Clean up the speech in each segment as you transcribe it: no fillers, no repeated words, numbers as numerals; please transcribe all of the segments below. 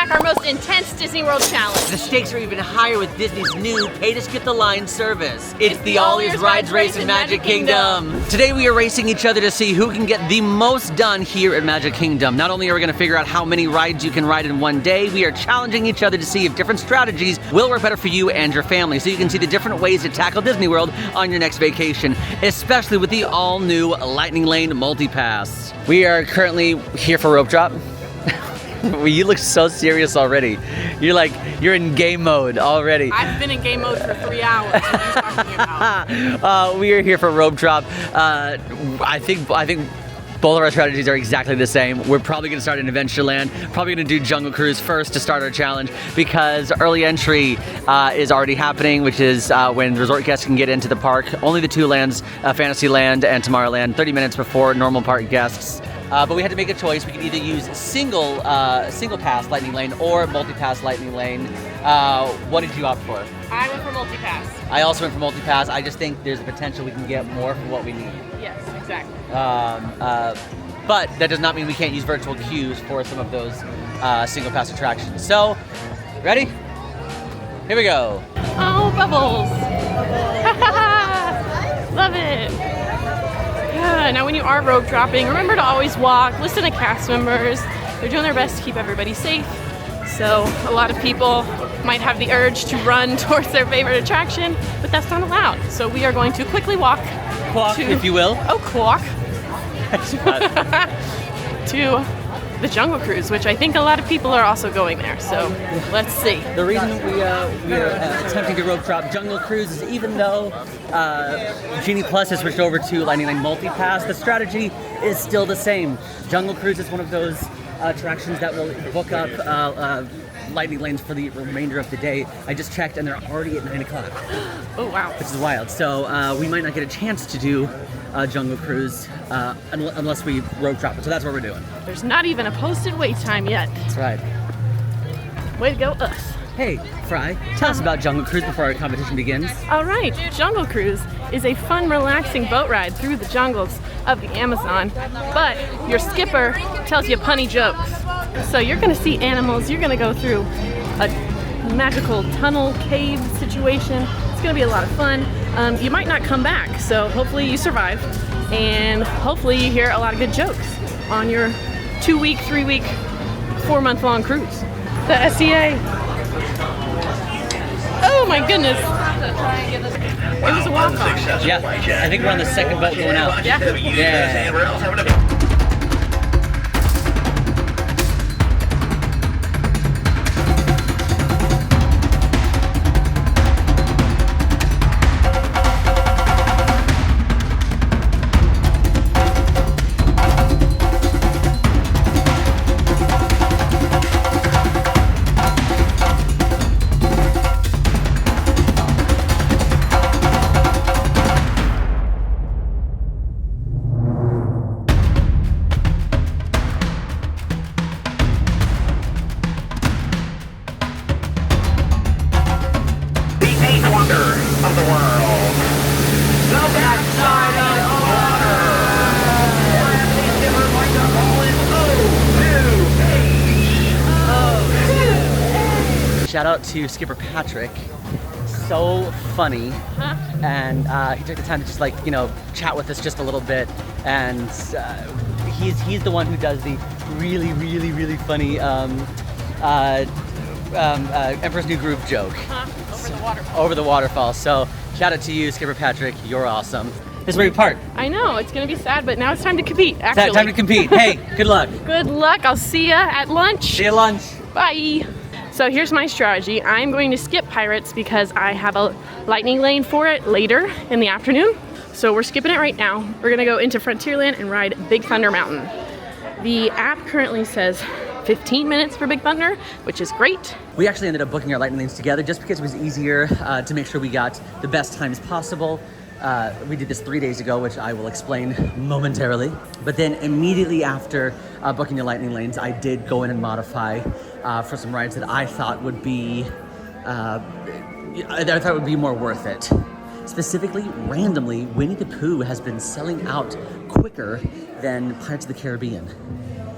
back our most intense Disney World challenge. The stakes are even higher with Disney's new pay-to-skip-the-line service. It's the AllEars Rides Race in Magic Kingdom. Today we are racing each other to see who can get the most done here at Magic Kingdom. Not only are we going to figure out how many rides you can ride in one day, we are challenging each other to see if different strategies will work better for you and your family, so you can see the different ways to tackle Disney World on your next vacation, especially with the all-new Lightning Lane Multi-Pass. We are currently here for rope drop. You look so serious already. You're in game mode already. I've been in game mode for 3 hours. What are you talking about? We are here for rope drop. I think both of our strategies are exactly the same. We're probably gonna start in Adventureland, probably gonna do Jungle Cruise first to start our challenge, because early entry is already happening, which is when resort guests can get into the park. Only the two lands, Fantasyland and Tomorrowland, 30 minutes before normal park guests. But we had to make a choice. We could either use single pass Lightning Lane or multi-pass Lightning Lane. What did you opt for? I went for multi-pass. I also went for multi-pass. I just think there's a potential we can get more for what we need. Yes, exactly. But that does not mean we can't use virtual queues for some of those single pass attractions. So, ready? Here we go. Oh, bubbles. Love it. Now when you are rope dropping, remember to always walk, listen to cast members. They're doing their best to keep everybody safe. So a lot of people might have the urge to run towards their favorite attraction, but that's not allowed. So we are going to quickly walk. Quack, if you will. Oh, quack. To the Jungle Cruise, which I think a lot of people are also going there. So let's see. The reason we are attempting to rope drop Jungle Cruise is even though Genie Plus has switched over to Lightning Lane Multi-Pass, the strategy is still the same. Jungle Cruise is one of those attractions that will book up Lightning Lanes for the remainder of the day. I just checked and they're already at 9 o'clock. Oh, wow. Which is wild. So we might not get a chance to do Jungle Cruise unless we rope drop it. So that's what we're doing. There's not even a posted wait time yet. That's right. Way to go, us. Hey, Fry, tell us about Jungle Cruise before our competition begins. All right, Jungle Cruise is a fun, relaxing boat ride through the jungles of the Amazon, but your skipper tells you punny jokes. So you're gonna see animals, you're gonna go through a magical tunnel cave situation. It's gonna be a lot of fun. You might not come back, so hopefully you survive, and hopefully you hear a lot of good jokes on your 2-week, 3-week, 4-month-long cruise. The SEA. Oh my goodness. It was a walk-off. Yeah, I think we're on the second boat going out. Yeah. Yeah. Shout out to Skipper Patrick, so funny, and he took the time to just chat with us just a little bit, and he's the one who does the really funny Emperor's New Groove joke. Over the waterfall. Over the waterfall. So shout out to you, Skipper Patrick. You're awesome. This is where we part. I know, it's gonna be sad, but now it's time to compete, actually. Time to compete. Hey, good luck. Good luck, I'll see ya at lunch. See you at lunch. Bye. So here's my strategy. I'm going to skip Pirates because I have a Lightning Lane for it later in the afternoon. So we're skipping it right now. We're gonna go into Frontierland and ride Big Thunder Mountain. The app currently says 15 minutes for Big Thunder, which is great. We actually ended up booking our Lightning Lanes together just because it was easier to make sure we got the best times possible. We did this 3 days ago, which I will explain momentarily. But then immediately after booking the Lightning Lanes, I did go in and modify for some rides that I thought would be more worth it. Specifically, randomly, Winnie the Pooh has been selling out quicker than Pirates of the Caribbean.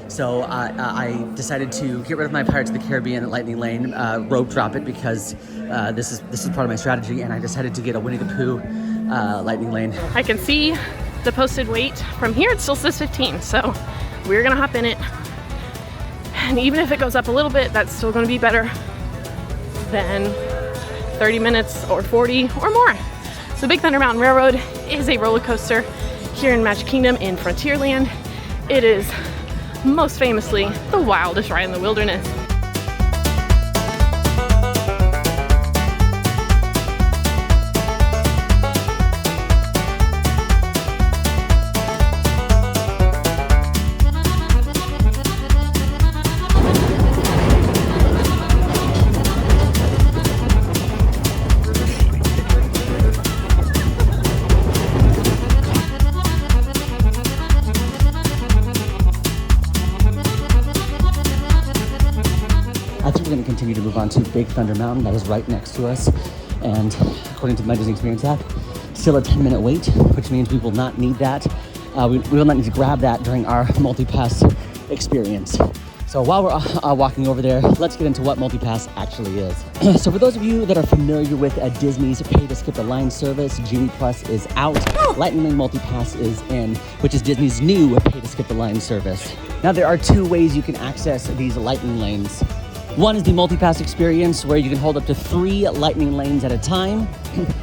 So I decided to get rid of my Pirates of the Caribbean Lightning Lane, rope drop it because this is part of my strategy, and I decided to get a Winnie the Pooh Lightning Lane. I can see the posted weight from here. It still says 15, so we're gonna hop in it. And even if it goes up a little bit, that's still gonna be better than 30 minutes or 40 or more. So Big Thunder Mountain Railroad is a roller coaster here in Magic Kingdom in Frontierland. It is most famously the wildest ride in the wilderness. We're going to continue to move on to Big Thunder Mountain. That is right next to us. And according to my Disney Experience app, still a 10-minute wait, which means we will not need that. We will not need to grab that during our multi-pass experience. So while we're walking over there, let's get into what multi-pass actually is. So for those of you that are familiar with Disney's Pay to Skip the Line service, Genie Plus is out. Lightning Lane Multi-Pass is in, which is Disney's new Pay to Skip the Line service. Now there are two ways you can access these Lightning Lanes. One is the multi-pass experience where you can hold up to 3 lightning lanes at a time.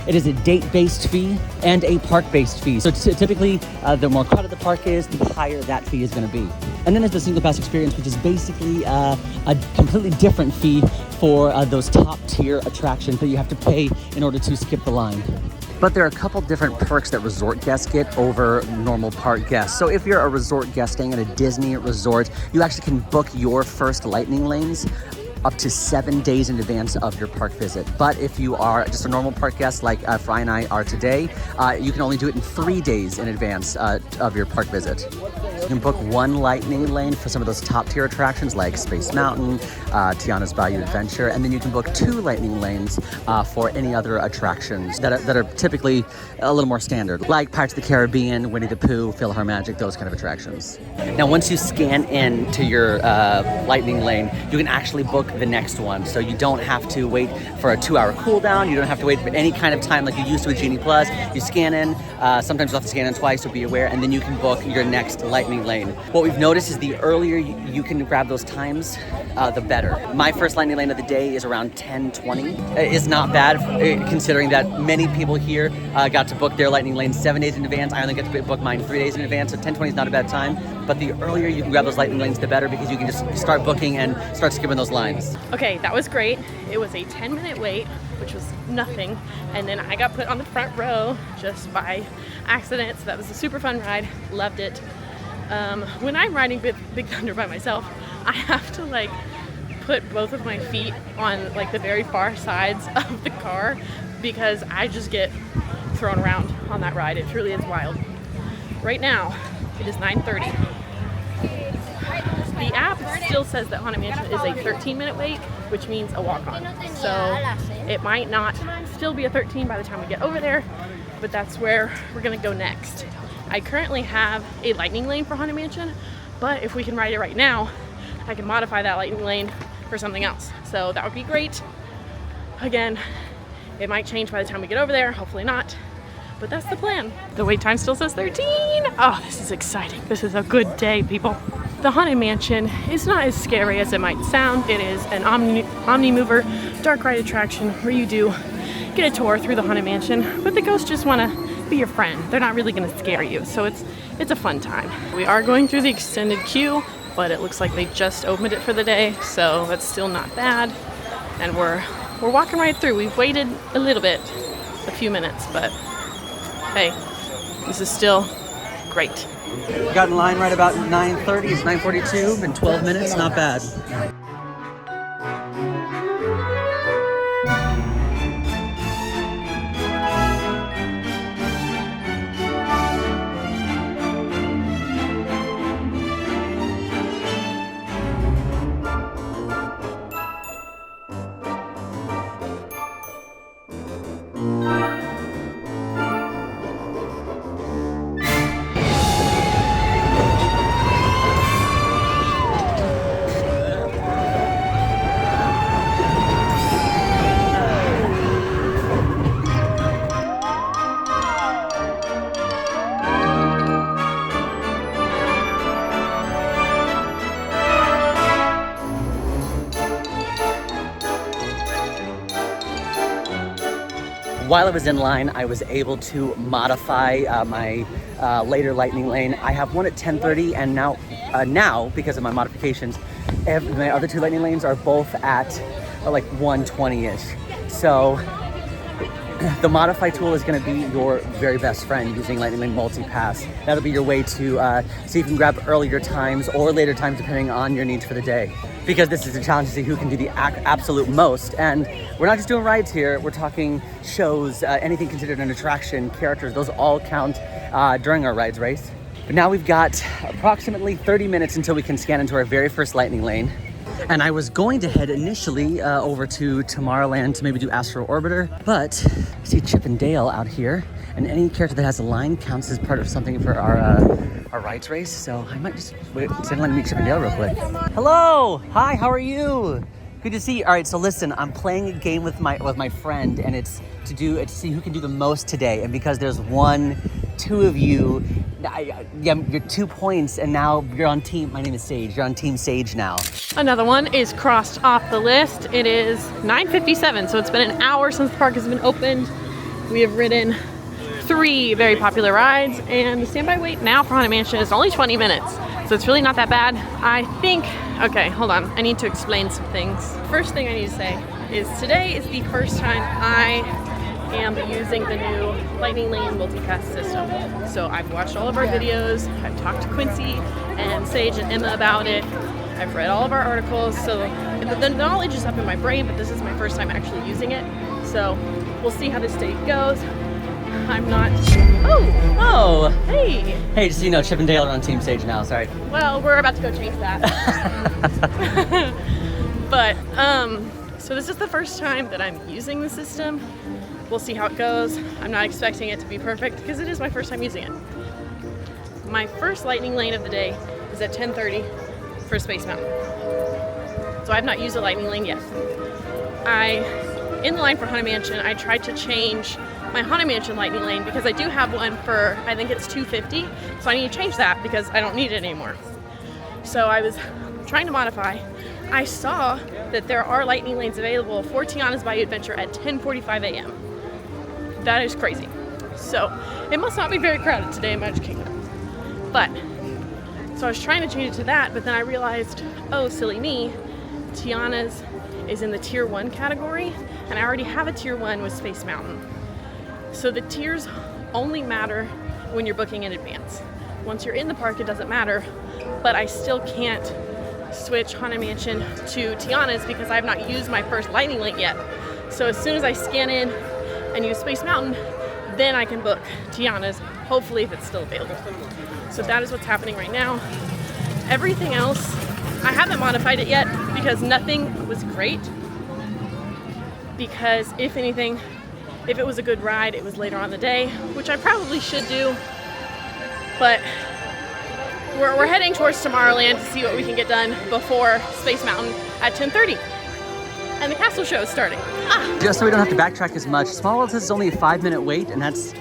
It is a date-based fee and a park-based fee. So typically, the more crowded the park is, the higher that fee is going to be. And then there's the single pass experience, which is basically a completely different fee for those top-tier attractions that you have to pay in order to skip the line. But there are a couple different perks that resort guests get over normal park guests. So if you're a resort guest staying at a Disney resort, you actually can book your first lightning lanes up to 7 days in advance of your park visit. But if you are just a normal park guest like Fry and I are today, you can only do it in 3 days in advance of your park visit. You can book 1 lightning lane for some of those top tier attractions like Space Mountain, Tiana's Bayou Adventure, and then you can book 2 lightning lanes for any other attractions that are typically a little more standard, like Pirates of the Caribbean, Winnie the Pooh, PhilharMagic, those kind of attractions. Now, once you scan in to your lightning lane, you can actually book the next one. So you don't have to wait for a 2-hour cooldown. You don't have to wait for any kind of time like you used to with Genie Plus. You scan in, sometimes you'll have to scan in twice, so be aware, and then you can book your next lightning lane. What we've noticed is the earlier you can grab those times, the better. My first lightning lane of the day is around 10:20. It's not bad considering that many people here got to book their lightning lane 7 days in advance. I only get to book mine 3 days in advance, so 10:20 is not a bad time. But the earlier you can grab those lightning lanes, the better, because you can just start booking and start skipping those lines. Okay, that was great. It was a 10-minute wait, which was nothing. And then I got put on the front row just by accident. So that was a super fun ride. Loved it. When I'm riding Big Thunder by myself, I have to like put both of my feet on like the very far sides of the car because I just get thrown around on that ride. It truly is wild. Right now, it is 9:30. The app still says that Haunted Mansion is a 13-minute wait, which means a walk-on. So it might not still be a 13 by the time we get over there, but that's where we're gonna go next. I currently have a lightning lane for Haunted Mansion, but if we can ride it right now, I can modify that lightning lane for something else. So that would be great. Again, it might change by the time we get over there, hopefully not, but that's the plan. The wait time still says 13. Oh, this is exciting. This is a good day, people. The Haunted Mansion is not as scary as it might sound. It is an omni-mover dark ride attraction where you do get a tour through the Haunted Mansion, but the ghosts just want to be your friend. They're not really going to scare you, so it's a fun time. We are going through the extended queue, but it looks like they just opened it for the day, so that's still not bad. And we're walking right through. We've waited a little bit, a few minutes, but hey, this is still great. Got in line right about 9:30. It's 9:42. Been 12 minutes. Not bad. while I was in line, I was able to modify my later lightning lane. I have one at 10:30, and now because of my modifications, my other two lightning lanes are both at like 1:20-ish. So the modify tool is going to be your very best friend using Lightning Lane Multipass. That'll be your way to see if you can grab earlier times or later times depending on your needs for the day. Because this is a challenge to see who can do the absolute most. And we're not just doing rides here, we're talking shows, anything considered an attraction, characters, those all count during our rides race. But now we've got approximately 30 minutes until we can scan into our very first lightning lane. And I was going to head initially over to Tomorrowland to maybe do Astro Orbiter, but I see Chip and Dale out here, and any character that has a line counts as part of something for our rides race. So I might just wait, let me meet Chip and Dale real quick. Hello, hi, how are you? Good to see you. All right, so listen, I'm playing a game with my friend, and it's to see who can do the most today. And because there's two of you, you're 2 points, and now you're on team. My name is Sage. You're on Team Sage now. Another one is crossed off the list. It is 9:57, so it's been an hour since the park has been opened. We have ridden 3 very popular rides, and the standby wait now for Haunted Mansion is only 20 minutes. So it's really not that bad. I think, okay, hold on. I need to explain some things. First thing I need to say is today is the first time I am using the new Lightning Lane Multipass system. So I've watched all of our videos, I've talked to Quincy and Sage and Emma about it, I've read all of our articles, so the knowledge is up in my brain, but this is my first time actually using it. So we'll see how this day goes. I'm not, Oh! Hey! Hey, just so you know, Chip and Dale are on Team Sage now, sorry. Well, we're about to go change that. But, so this is the first time that I'm using the system. We'll see how it goes. I'm not expecting it to be perfect because it is my first time using it. My first lightning lane of the day is at 10:30 for Space Mountain. So I have not used a lightning lane yet. In the line for Haunted Mansion, I tried to change my Haunted Mansion lightning lane because I do have one for, I think it's 250. So I need to change that because I don't need it anymore. So I was trying to modify. I saw that there are lightning lanes available for Tiana's Bayou Adventure at 10:45 a.m. That is crazy. So it must not be very crowded today in Magic Kingdom. But, so I was trying to change it to that, but then I realized, oh, silly me, Tiana's is in the tier 1 category, and I already have a tier 1 with Space Mountain. So the tiers only matter when you're booking in advance. Once you're in the park, it doesn't matter, but I still can't switch Haunted Mansion to Tiana's because I have not used my first lightning lane yet. So as soon as I scan in and use Space Mountain, then I can book Tiana's, hopefully if it's still available. So that is what's happening right now. Everything else, I haven't modified it yet because nothing was great. Because if anything, if it was a good ride, it was later on in the day, which I probably should do. But we're heading towards Tomorrowland to see what we can get done before Space Mountain at 10:30. And the castle show is starting. Just so we don't have to backtrack as much, Small World says it's only a 5-minute wait, and that's,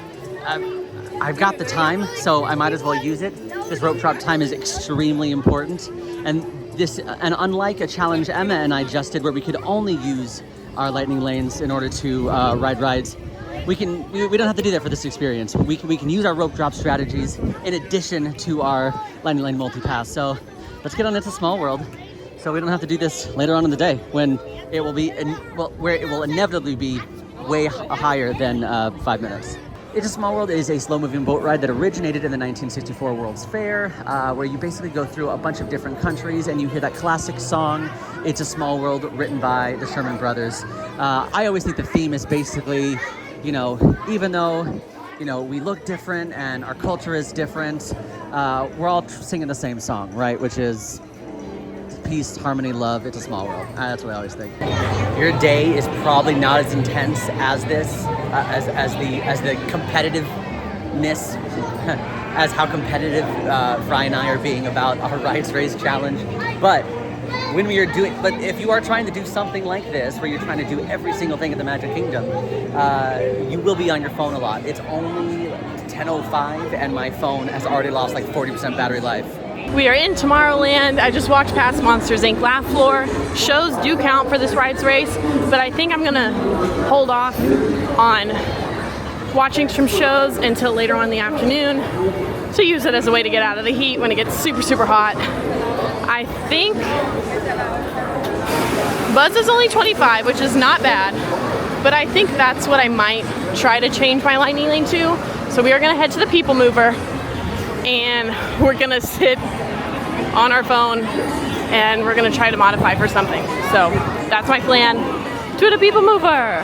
I've got the time, so I might as well use it. This rope drop time is extremely important. And unlike a challenge Emma and I just did where we could only use our lightning lanes in order to ride rides, we don't have to do that for this experience. We can use our rope drop strategies in addition to our lightning lane multipass. So let's get on into Small World so we don't have to do this later on in the day when it will be, where it will inevitably be way higher than 5 minutes. It's a Small World is a slow-moving boat ride that originated in the 1964 World's Fair, where you basically go through a bunch of different countries and you hear that classic song, It's a Small World, written by the Sherman Brothers. I always think the theme is basically, you know, even though, you know, we look different and our culture is different, we're all singing the same song, right? Which is peace, harmony, love, it's a small world. That's what I always think. Your day is probably not as intense as this, as the competitiveness, as how competitive Fry and I are being about our Rides Race challenge. But if you are trying to do something like this, where you're trying to do every single thing at the Magic Kingdom, you will be on your phone a lot. It's only 10:05 and my phone has already lost like 40% battery life. We are in Tomorrowland. I just walked past Monsters Inc. Laugh Floor. Shows do count for this rides race, but I think I'm gonna hold off on watching some shows until later on in the afternoon to use it as a way to get out of the heat when it gets super, super hot. I think Buzz is only 25, which is not bad, but I think that's what I might try to change my lightning lane to. So we are gonna head to the People Mover and we're gonna sit on our phone and we're gonna try to modify for something. So that's my plan. To the People Mover.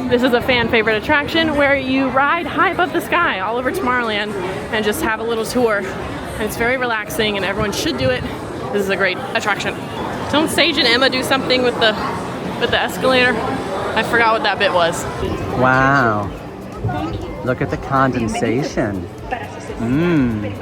This is a fan favorite attraction where you ride high above the sky all over Tomorrowland and just have a little tour. And it's very relaxing and everyone should do it. This is a great attraction. Don't Sage and Emma do something with the escalator? I forgot what that bit was. Wow. Look at the condensation. Mmm.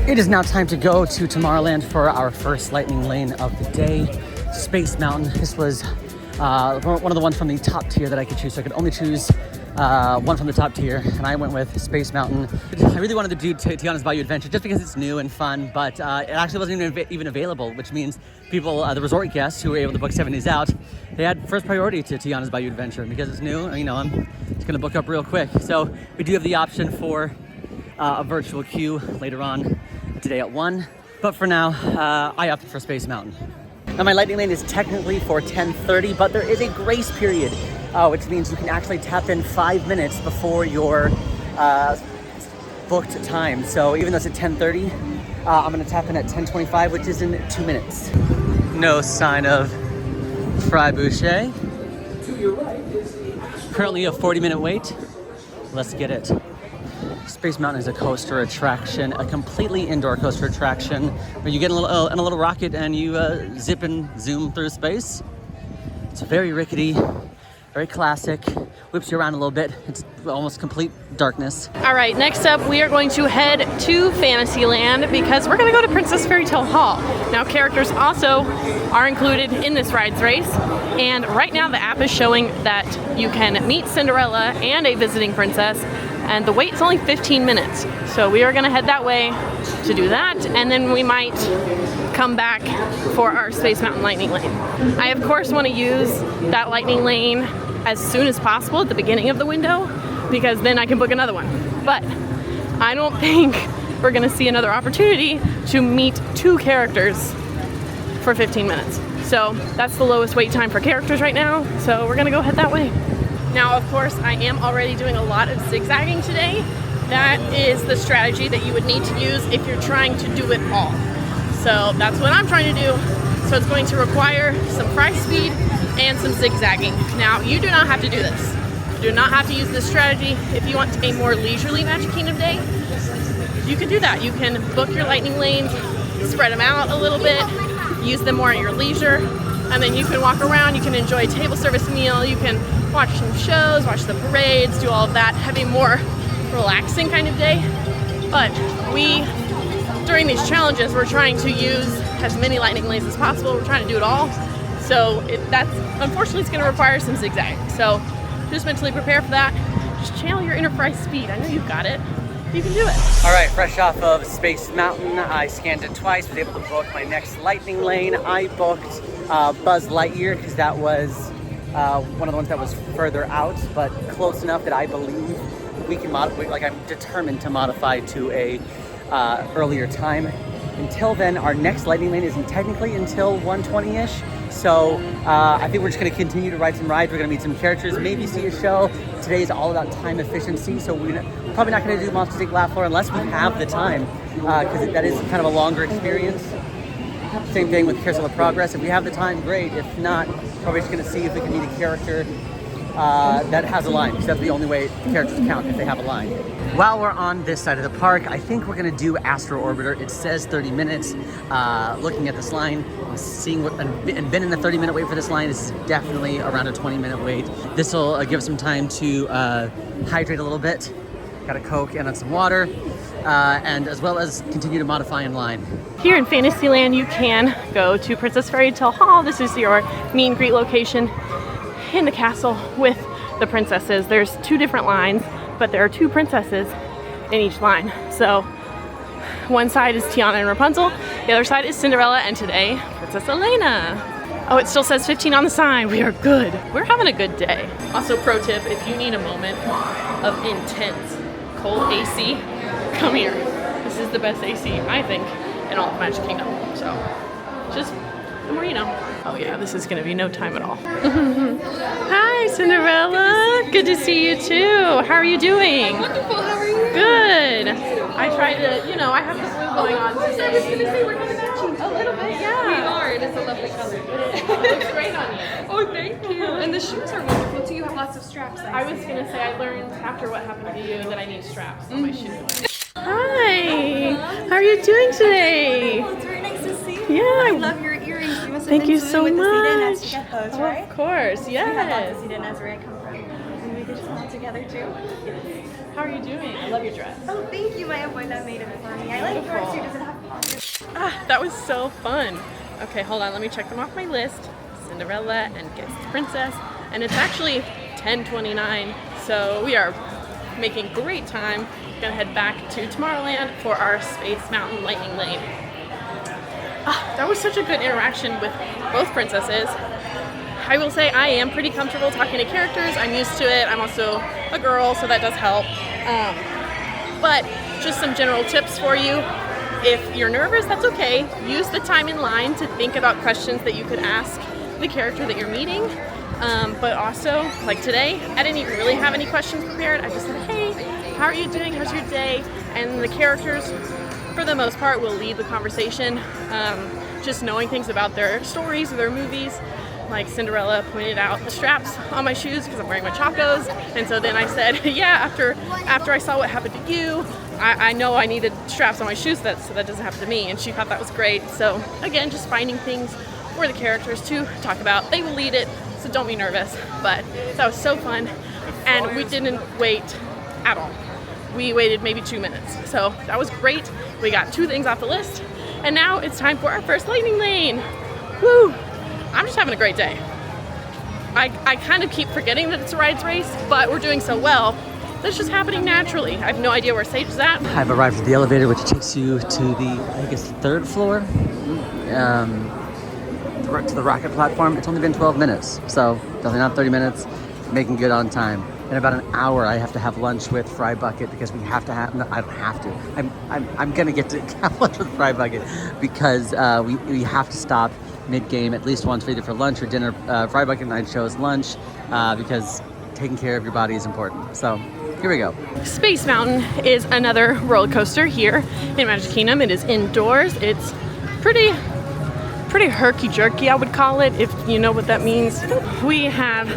It is now time to go to Tomorrowland for our first lightning lane of the day, Space Mountain. This was one of the ones from the top tier that I could choose, so I could only choose one from the top tier, and I went with Space Mountain. I really wanted to do Tiana's Bayou Adventure just because it's new and fun, but it actually wasn't even available, which means people, the resort guests who were able to book 7 days out, they had first priority to Tiana's Bayou Adventure. Because it's new, you know, I'm just gonna book up real quick. So we do have the option for a virtual queue later on today at 1, but for now, I opted for Space Mountain. Now my lightning lane is technically for 10:30, but there is a grace period, which means you can actually tap in 5 minutes before your booked time. So even though it's at 10:30, I'm gonna tap in at 10:25, which is in 2 minutes. No sign of Fry Boucher. Currently a 40-minute wait. Let's get it. Space Mountain is a coaster attraction, a completely indoor coaster attraction where you get in a little rocket and you zip and zoom through space. It's very rickety, very classic, whips you around a little bit. It's almost complete darkness. All right, next up we are going to head to Fantasyland because we're gonna go to Princess Fairy Tale Hall. Now characters also are included in this rides race, and right now the app is showing that you can meet Cinderella and a visiting princess, and the wait's only 15 minutes. So we are gonna head that way to do that, and then we might come back for our Space Mountain lightning lane. I of course wanna use that lightning lane as soon as possible at the beginning of the window, because then I can book another one. But I don't think we're gonna see another opportunity to meet 2 characters for 15 minutes. So that's the lowest wait time for characters right now, so we're gonna go head that way. Now, of course, I am already doing a lot of zigzagging today. That is the strategy that you would need to use if you're trying to do it all. So that's what I'm trying to do. So it's going to require some fry speed and some zigzagging. Now, you do not have to do this. You do not have to use this strategy. If you want a more leisurely Magic Kingdom day, you can do that. You can book your lightning lanes, spread them out a little bit, use them more at your leisure, and then you can walk around, you can enjoy a table service meal, you can watch some shows, watch the parades, do all of that, have a more relaxing kind of day. But during these challenges, we're trying to use as many lightning lanes as possible. We're trying to do it all. So unfortunately, it's gonna require some zigzag. So just mentally prepare for that. Just channel your inner fry speed. I know you've got it. You can do it. All right, fresh off of Space Mountain, I scanned it twice, was able to book my next lightning lane. I booked Buzz Lightyear because that was one of the ones that was further out, but close enough that I believe we can modify, like I'm determined to modify to a earlier time. Until then, our next lightning lane isn't technically until 1:20-ish. So I think we're just gonna continue to ride some rides. We're gonna meet some characters, maybe see a show. Today is all about time efficiency, so we're probably not gonna do Monsters Inc. Laugh Floor unless we have the time, because that is kind of a longer experience. Same thing with Carousel of Progress. If we have the time, great. If not, probably just gonna see if we can meet a character that has a line, because that's the only way the characters count, if they have a line. While we're on this side of the park, I think we're gonna do Astro Orbiter. It says 30 minutes. Looking at this line, seeing what, and been in a 30-minute wait for this line. This is definitely around a 20-minute wait. This will give us some time to hydrate a little bit. Got a Coke and some water, and as well as continue to modify in line. Here in Fantasyland, you can go to Princess Fairy Tale Hall. This is your meet and greet location in the castle with the princesses. There's 2 different lines, but there are 2 princesses in each line. So one side is Tiana and Rapunzel, the other side is Cinderella, and today, Princess Elena. Oh, it still says 15 on the sign. We are good. We're having a good day. Also, pro tip, if you need a moment of intense cold AC, come here. This is the best AC, I think, in all of Magic Kingdom. So, just the more you know. Oh yeah, this is gonna be no time at all. Hi, Cinderella. Good to see you too. How are you doing? Wonderful, how are you? Good. I tried to, you know, I have this blue going on. I was gonna say, we're kind of matching. A little bit, We yeah. are, and it's a lovely color. It looks great on you. Oh, thank you. And the shoes are wonderful too. You have lots of straps. I was gonna say I learned after what happened to you that I need straps on my shoes. Hi. How are you doing today? It's very nice to see you. Yeah. I love your earrings. You must have Thank been you swimming so with the sea dance much. to get those, Oh, right? of course, We have lots yes. of sea dance where I come from. And we could just all together too. How are you doing? I love your dress. Oh, thank you. My appointment made it for me. I like yours too. Does it have pockets? Ah, that was so fun. Okay, hold on. Let me check them off my list. Cinderella and Guest Princess. And it's actually 10:29, so we are making great time. Gonna head back to Tomorrowland for our Space Mountain Lightning Lane. Ah, that was such a good interaction with both princesses. I will say I am pretty comfortable talking to characters. I'm used to it. I'm also a girl, so that does help. But just some general tips for you. If you're nervous, that's okay. Use the time in line to think about questions that you could ask the character that you're meeting. But also, like today, I didn't even really have any questions prepared. I just said, hey, how are you doing? How's your day? And the characters, for the most part, will lead the conversation. Just knowing things about their stories or their movies. Like Cinderella pointed out the straps on my shoes because I'm wearing my Chacos. And so then I said, yeah, after I saw what happened to you, I know I needed straps on my shoes so that doesn't happen to me. And she thought that was great. So again, just finding things for the characters to talk about. They will lead it, so don't be nervous. But that was so fun. And we didn't wait at all. We waited maybe 2 minutes. So that was great. We got 2 things off the list. And now it's time for our first lightning lane. Woo! I'm just having a great day. I kind of keep forgetting that it's a rides race, but we're doing so well that it's just happening naturally. I have no idea where Sage is at. I've arrived at the elevator, which takes you to the, I guess, 3rd floor, to the rocket platform. It's only been 12 minutes, so definitely not 30 minutes. Making good on time. In about an hour, I have to have lunch with Fry Bucket because we have to have. No, I don't have to. I'm gonna get to have lunch with Fry Bucket because we have to stop mid-game at least once, either for lunch or dinner. Fry Bucket and I chose lunch because taking care of your body is important. So here we go. Space Mountain is another roller coaster here in Magic Kingdom. It is indoors. It's pretty herky-jerky, I would call it, if you know what that means. We have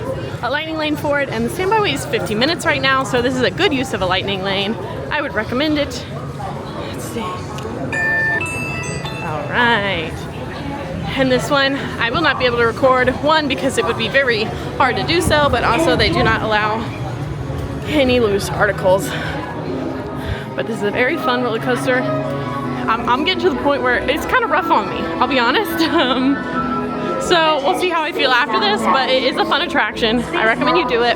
a lightning lane for it, and the standby wait is 50 minutes right now, so this is a good use of a lightning lane. I would recommend it. Let's see. All right. And this one, I will not be able to record, one, because it would be very hard to do so, but also they do not allow any loose articles. But this is a very fun roller coaster. I'm getting to the point where it's kind of rough on me, I'll be honest. So we'll see how I feel after this, but it is a fun attraction. I recommend you do it.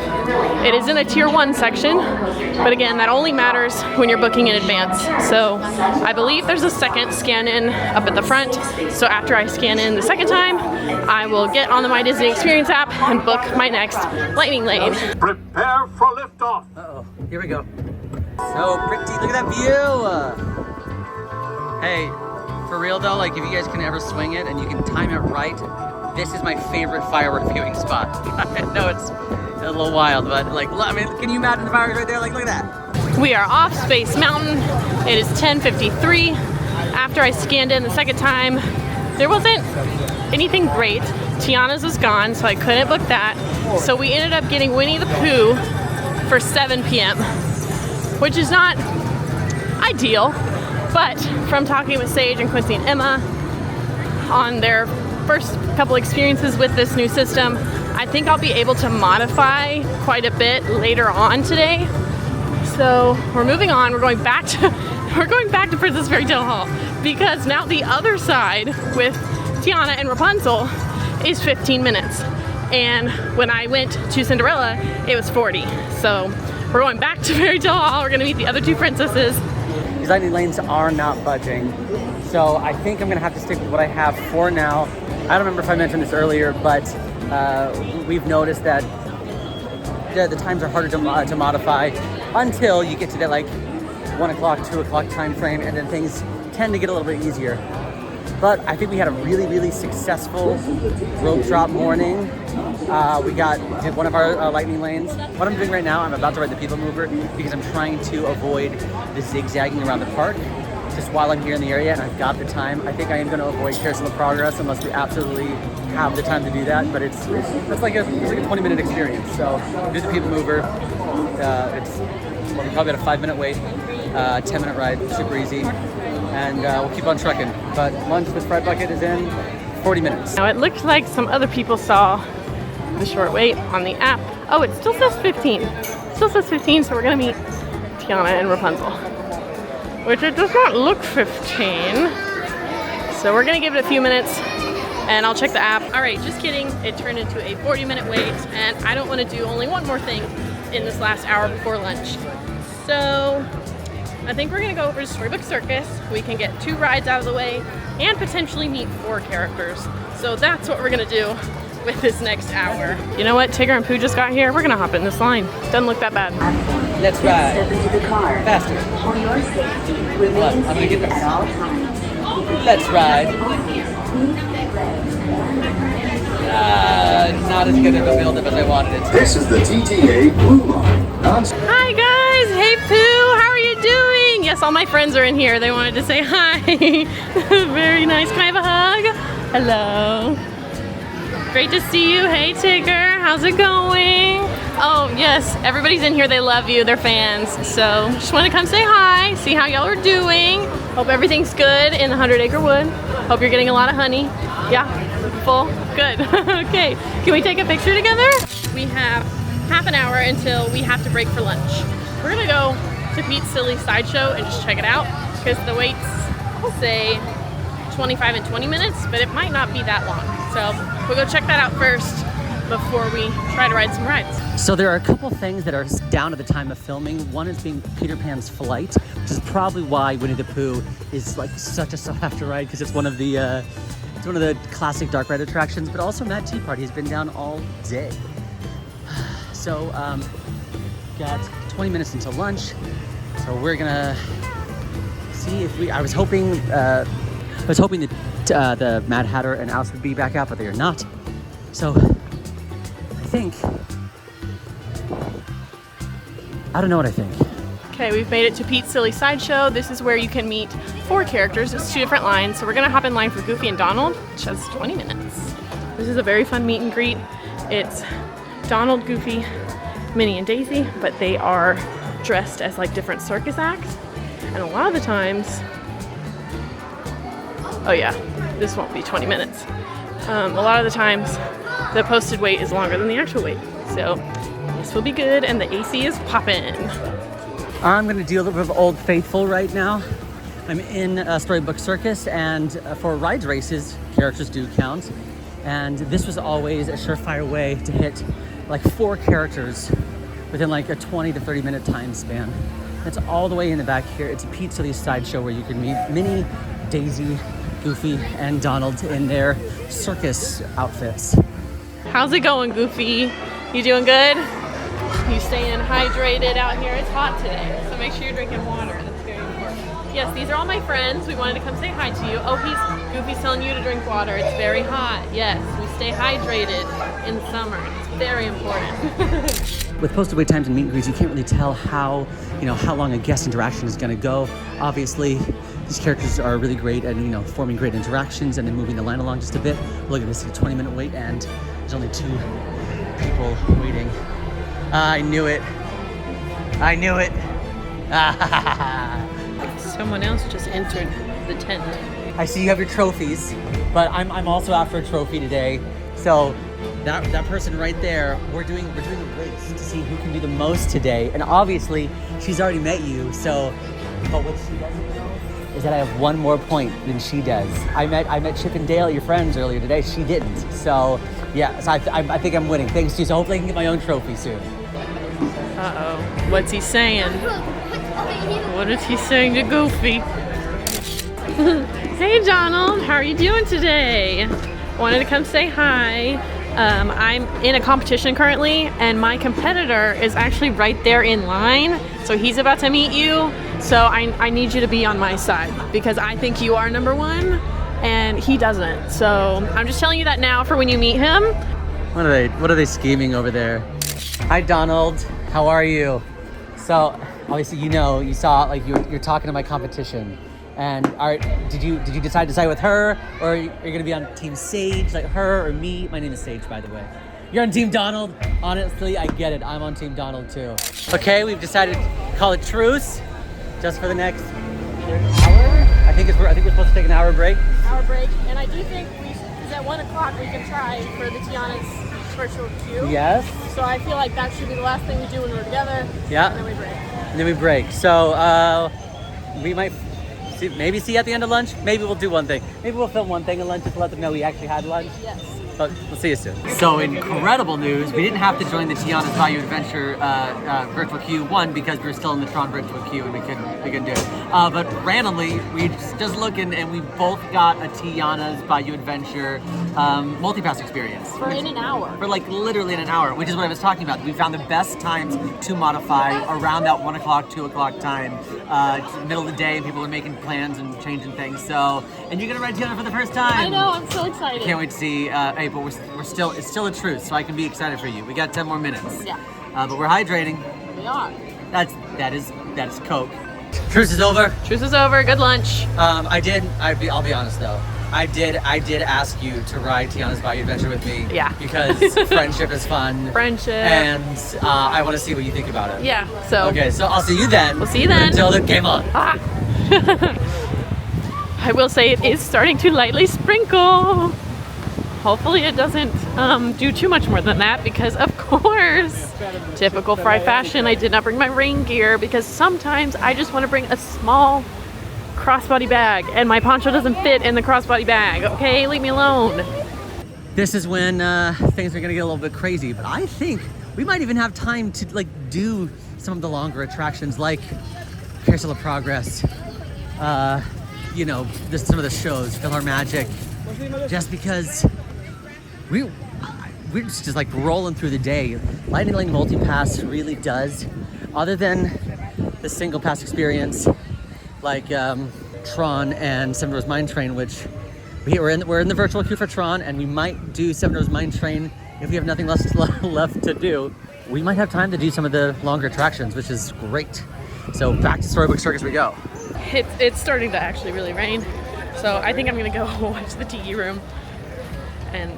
It is in a tier 1 section, but again, that only matters when you're booking in advance. So I believe there's a second scan in up at the front. So after I scan in the second time, I will get on the My Disney Experience app and book my next lightning lane. Prepare for liftoff. Uh-oh, here we go. So pretty, look at that view. Hey, for real though, like if you guys can ever swing it and you can time it right, this is my favorite firework viewing spot. I know it's a little wild, but like, I mean, can you imagine the fireworks right there? Like, look at that. We are off Space Mountain. It is 10:53. After I scanned in the second time, there wasn't anything great. Tiana's was gone, so I couldn't book that. So we ended up getting Winnie the Pooh for 7 p.m., which is not ideal, but from talking with Sage and Quincy and Emma on their first couple experiences with this new system, I think I'll be able to modify quite a bit later on today. So we're moving on. We're going back to Princess Fairy Tale Hall because now the other side with Tiana and Rapunzel is 15 minutes. And when I went to Cinderella, it was 40. So we're going back to Fairy Tale Hall. We're gonna meet the other two princesses. These lightning lanes are not budging. So I think I'm gonna have to stick with what I have for now. I don't remember if I mentioned this earlier, but we've noticed that the times are harder to modify until you get to that like 1 o'clock, 2 o'clock time frame, and then things tend to get a little bit easier. But I think we had a really successful rope drop morning. We did one of our lightning lanes. What I'm doing right now, I'm about to ride the People Mover because I'm trying to avoid the zigzagging around the park just while I'm here in the area and I've got the time. I think I am going to avoid Carousel of Progress unless we absolutely have the time to do that, but it's like a 20-minute experience. So do the People Mover. We're probably at a 5-minute wait, 10-minute ride, super easy, and we'll keep on trucking. But lunch with Fried Bucket is in 40 minutes. Now it looked like some other people saw the short wait on the app. Oh, it still says 15. It still says 15, so we're gonna meet Tiana and Rapunzel, which it does not look 15. So we're gonna give it a few minutes and I'll check the app. All right, just kidding. It turned into a 40-minute wait and I don't wanna do only one more thing in this last hour before lunch. So I think we're gonna go over to Storybook Circus. We can get 2 rides out of the way and potentially meet 4 characters. So that's what we're gonna do with this next hour. You know what? Tigger and Pooh just got here. We're gonna hop in this line. Doesn't look that bad. Let's ride. Step into the car. Faster. For your safety, remain I'm gonna get this. at all times. Let's ride. Not as good of a build-up as I wanted it to. This is the TTA Blue Line. Hi guys! Hey Pooh! How are you doing? Yes, all my friends are in here. They wanted to say hi. Very nice. Can I have a hug? Hello. Great to see you. Hey Tigger, how's it going? Oh yes, everybody's in here. They love you. They're fans. So just want to come say hi, see how y'all are doing. Hope everything's good in the 100-acre wood. Hope you're getting a lot of honey. Yeah, full? Good. Okay, can we take a picture together? We have half an hour until we have to break for lunch. We're gonna go to Pete's Silly Sideshow and just check it out because the waits, I'll say 25 and 20 minutes, but it might not be that long. So we'll go check that out first before we try to ride some rides. So there are a couple things that are down at the time of filming. One is being Peter Pan's Flight, which is probably why Winnie the Pooh is like such a sought after ride because it's one of the classic dark ride attractions, but also Mad Tea Party has been down all day. So got 20 minutes until lunch. So we're gonna see if I was hoping that the Mad Hatter and Alice would be back out, but they are not. So I don't know what I think. Okay, we've made it to Pete's Silly Sideshow. This is where you can meet 4 characters. It's 2 different lines. So we're gonna hop in line for Goofy and Donald, which has 20 minutes. This is a very fun meet and greet. It's Donald, Goofy, Minnie, and Daisy, but they are dressed as like different circus acts. And a lot of the times, oh yeah, this won't be 20 minutes. A lot of the times, the posted wait is longer than the actual wait. So this will be good, and the AC is poppin'. I'm gonna do a little bit of Old Faithful right now. I'm in Storybook Circus, and for rides races, characters do count. And this was always a surefire way to hit like 4 characters within like a 20 to 30 minute time span. It's all the way in the back here. It's a Pete's Silly Sideshow where you can meet Minnie, Daisy, Goofy, and Donald in their circus outfits. How's it going, Goofy? You doing good? You staying hydrated out here? It's hot today, so make sure you're drinking water. That's very important. Yes, these are all my friends. We wanted to come say hi to you. Oh, Goofy's telling you to drink water. It's very hot. Yes, we stay hydrated in the summer. It's very important. With posted wait times and meet and greets, you can't really tell how long a guest interaction is going to go. Obviously, these characters are really great at, you know, forming great interactions and then moving the line along just a bit. Look at this, a 20-minute wait, and there's only 2 people waiting. I knew it. I knew it. Someone else just entered the tent. I see you have your trophies, but I'm also after a trophy today. So that person right there, we're doing a race to see who can do the most today. And obviously, she's already met you. So, but what she doesn't know is that I have 1 more point than she does. I met Chip and Dale, your friends, earlier today. She didn't. So yeah, so I think I'm winning. Thanks to you. So hopefully I can get my own trophy soon. Uh-oh. What's he saying? What is he saying to Goofy? Hey Donald, how are you doing today? Wanted to come say hi. I'm in a competition currently, and my competitor is actually right there in line. So he's about to meet you. So I need you to be on my side because I think you are number 1 and he doesn't. So I'm just telling you that now for when you meet him. What are they scheming over there? Hi Donald, how are you? So obviously you saw like you're talking to my competition. And did you decide with her, or are you gonna be on Team Sage, like her or me? My name is Sage, by the way. You're on Team Donald. Honestly, I get it. I'm on Team Donald too. Okay, we've decided to call it truce, just for the next hour. I think we're supposed to take an hour break. Hour break, and I do think because at 1 o'clock we can try for the Tiana's virtual queue. Yes. So I feel like that should be the last thing we do when we're together. Yeah. And then we break. And then we break. So we might. Maybe see you at the end of lunch. Maybe we'll do one thing. Maybe we'll film one thing at lunch just to let them know we actually had lunch. Yes. But we'll see you soon. So incredible news. We didn't have to join the Tiana's Bayou Adventure virtual queue, 1, because we were still in the Tron virtual queue and we couldn't do it. But randomly, we just looking and we both got a Tiana's Bayou Adventure multi-pass experience. For in an hour. For like literally in an hour, which is what I was talking about. We found the best times to modify around that 1 o'clock, 2 o'clock time. Middle of the day, and people are making plans and changing things. So, and you're gonna ride Tiana for the first time. I know, I'm so excited. Can't wait to see. Hey, but it's still a truce, so I can be excited for you. We got 10 more minutes. Yeah. But we're hydrating. We are. That is Coke. Truce is over. Truce is over. Good lunch. I'll be honest though. I did ask you to ride Tiana's Bayou Adventure with me. Yeah. Because friendship is fun. Friendship. And I want to see what you think about it. Yeah. So. Okay. So I'll see you then. We'll see you then. Until the game on. Ah. I will say it is starting to lightly sprinkle. Hopefully it doesn't do too much more than that because, of course, typical Fry fashion, I did not bring my rain gear because sometimes I just want to bring a small crossbody bag and my poncho doesn't fit in the crossbody bag. Okay, leave me alone. This is when things are gonna get a little bit crazy, but I think we might even have time to like do some of the longer attractions like Carousel of Progress, some of the shows, Philhar Magic, just because we're just like rolling through the day. Lightning Lane Multipass really does, other than the single pass experience, like Tron and Seven Rose Mine Train, which we're in the virtual queue for Tron, and we might do Seven Rose Mine Train if we have nothing left to do. We might have time to do some of the longer attractions, which is great. So back to Storybook Circus we go. It's starting to actually really rain, so I think I'm gonna go watch the tiki room and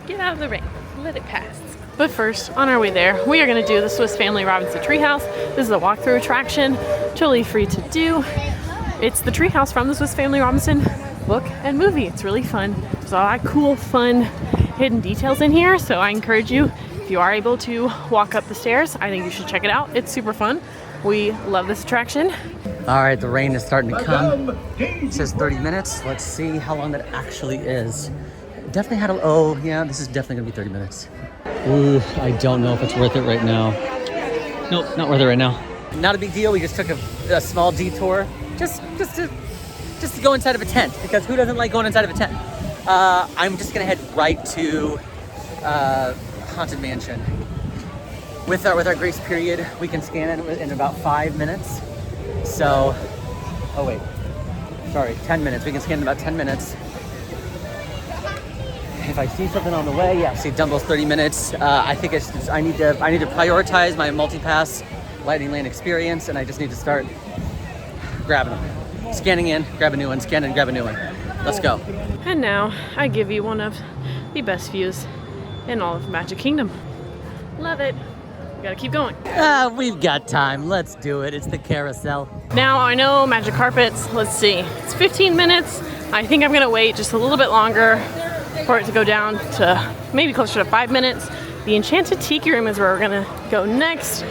get out of the rain, let it pass. But first, on our way there, we are gonna do the Swiss Family Robinson Treehouse. This is a walkthrough attraction, totally free to do. It's the treehouse from the Swiss Family Robinson book and movie. It's really fun. There's a lot of cool, fun, hidden details in here, so I encourage you, if you are able to walk up the stairs, I think you should check it out. It's super fun. We love this attraction. All right, the rain is starting to come. It says 30 minutes. Let's see how long that actually is. Definitely this is definitely gonna be 30 minutes. Ooh, I don't know if it's worth it right now. Nope, not worth it right now. Not a big deal. We just took a small detour just to go inside of a tent, because who doesn't like going inside of a tent? I'm just gonna head right to Haunted Mansion. With our grace period, we can scan it in about 5 minutes. So, 10 minutes. We can scan in about 10 minutes. If I see something on the way, yeah, see Dumbo's 30 minutes. I think I need to prioritize my multi-pass Lightning Lane experience, and I just need to start grabbing them. Scanning in, grab a new one, scan in, grab a new one. Let's go. And now I give you one of the best views in all of Magic Kingdom. Love it. We gotta keep going. We've got time. Let's do it. It's the carousel. Now I know Magic Carpets, let's see, it's 15 minutes. I think I'm gonna wait just a little bit longer for it to go down to maybe closer to 5 minutes. The Enchanted Tiki Room is where we're gonna go next.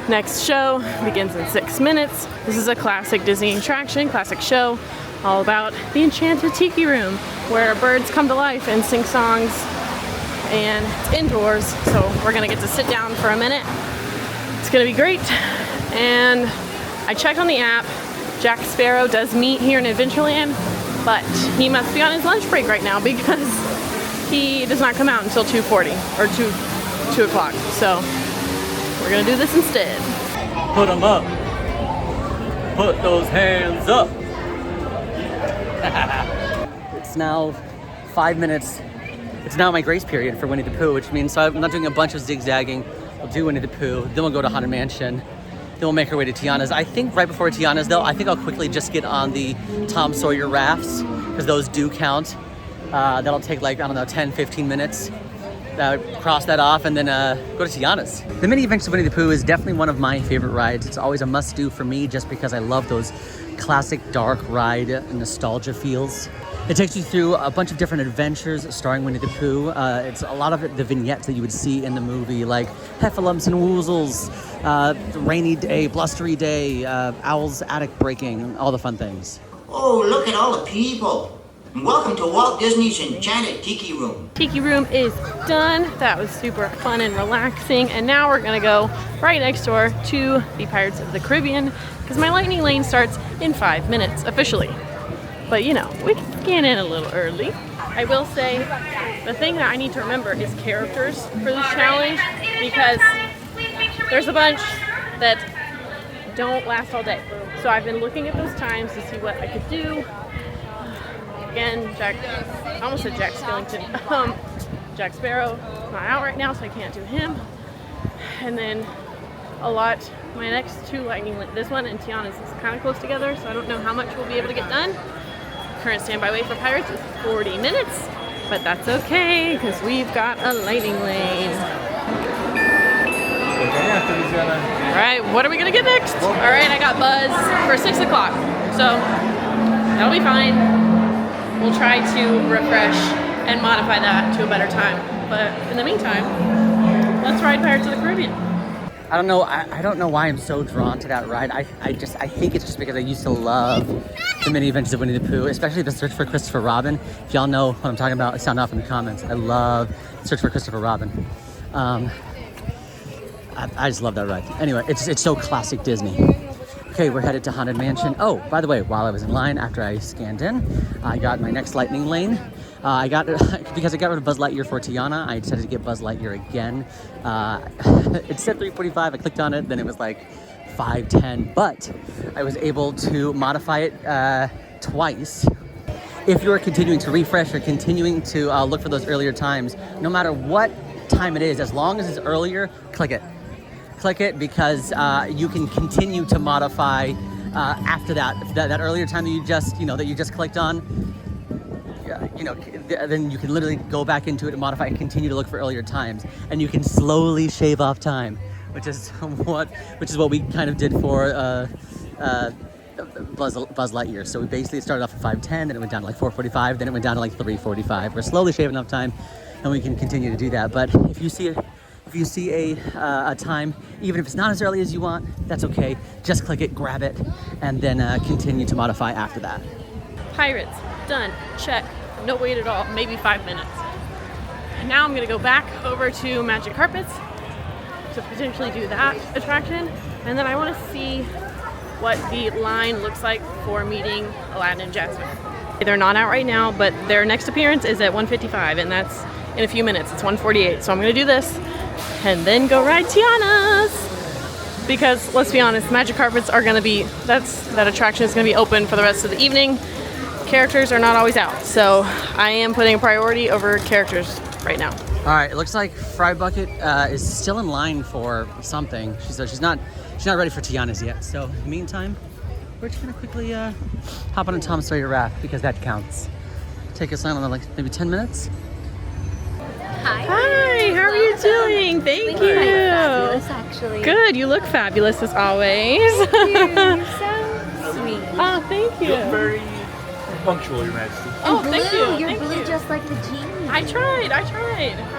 Next show begins in 6 minutes. This is a classic Disney attraction, classic show, all about the Enchanted Tiki Room, where birds come to life and sing songs, and it's indoors, so we're gonna get to sit down for a minute. It's gonna be great. And I checked on the app, Jack Sparrow does meet here in Adventureland, but he must be on his lunch break right now because he does not come out until 2:40 or 2 o'clock. So we're gonna do this instead. Put them up. Put those hands up. It's now 5 minutes. It's now my grace period for Winnie the Pooh, which means so I'm not doing a bunch of zigzagging. We'll do Winnie the Pooh, then we'll go to Haunted Mansion, then we'll make our way to Tiana's. I think right before Tiana's though, I think I'll quickly just get on the Tom Sawyer rafts, because those do count. That'll take like, I don't know, 10, 15 minutes. Cross that off and then go to Tiana's. The Mini Adventures of Winnie the Pooh is definitely one of my favorite rides. It's always a must-do for me just because I love those classic dark ride nostalgia feels. It takes you through a bunch of different adventures starring Winnie the Pooh. It's a lot of it, the vignettes that you would see in the movie, like Heffalumps and Woozles, rainy day, blustery day, owl's attic breaking, all the fun things. Oh, look at all the people. And welcome to Walt Disney's Enchanted Tiki Room. Tiki Room is done. That was super fun and relaxing. And now we're gonna go right next door to the Pirates of the Caribbean because my lightning lane starts in 5 minutes officially. But you know, we can scan in a little early. I will say the thing that I need to remember is characters for this challenge because there's a bunch that don't last all day. So I've been looking at those times to see what I could do. Again, I almost said Jack Skellington. Jack Sparrow is not out right now, so I can't do him. And then my next two lightning, this one and Tiana's is kind of close together, so I don't know how much we'll be able to get done. Current standby wait for Pirates is 40 minutes, but that's okay, because we've got a lightning lane. All right, what are we gonna get next? All right, I got Buzz for 6 o'clock, so that'll be fine. We'll try to refresh and modify that to a better time. But in the meantime, let's ride Pirates of the Caribbean. I don't know. I don't know why I'm so drawn to that ride. I think it's just because I used to love the Mini Adventures of Winnie the Pooh, especially the Search for Christopher Robin. If y'all know what I'm talking about, sound off in the comments. I love Search for Christopher Robin. I just love that ride. Anyway, it's so classic Disney. Okay, we're headed to Haunted Mansion. Oh, by the way, while I was in line, after I scanned in, I got my next lightning lane. Because I got rid of Buzz Lightyear for Tiana, I decided to get Buzz Lightyear again. It said 3:45, I clicked on it, then it was like 5:10, but I was able to modify it twice. If you're continuing to refresh or continuing to look for those earlier times, no matter what time it is, as long as it's earlier, click it. Click it because you can continue to modify after that earlier time that you just clicked on. Then you can literally go back into it and modify and continue to look for earlier times, and you can slowly shave off time, which is what we kind of did for Buzz Lightyear. So we basically started off at 5:10, then it went down to like 4:45, then it went down to like 3:45. We're slowly shaving off time, and we can continue to do that. But if you see a time, even if it's not as early as you want, that's okay. Just click it, grab it, and then continue to modify after that. Pirates, done, check. No wait at all, maybe 5 minutes. And now I'm gonna go back over to Magic Carpets to potentially do that attraction. And then I wanna see what the line looks like for meeting Aladdin and Jasmine. They're not out right now, but their next appearance is at 1:55, and that's in a few minutes. It's 1:48, so I'm gonna do this and then go ride Tiana's. Because let's be honest, Magic Carpets are gonna be, that attraction is gonna be open for the rest of the evening. Characters are not always out, so I am putting a priority over characters right now. All right, it looks like Fry Bucket is still in line for something. She's not ready for Tiana's yet. So in the meantime, we're just gonna quickly hop on a Tom Sawyer raft because that counts. Take us on like maybe 10 minutes. Hi, how are you doing? Thank you. Fabulous, actually. Good, you look fabulous as always. You're so sweet. Oh, thank you. Very punctual, Your Majesty. Oh, thank you. You're Thank blue you. just like the genie. I tried. I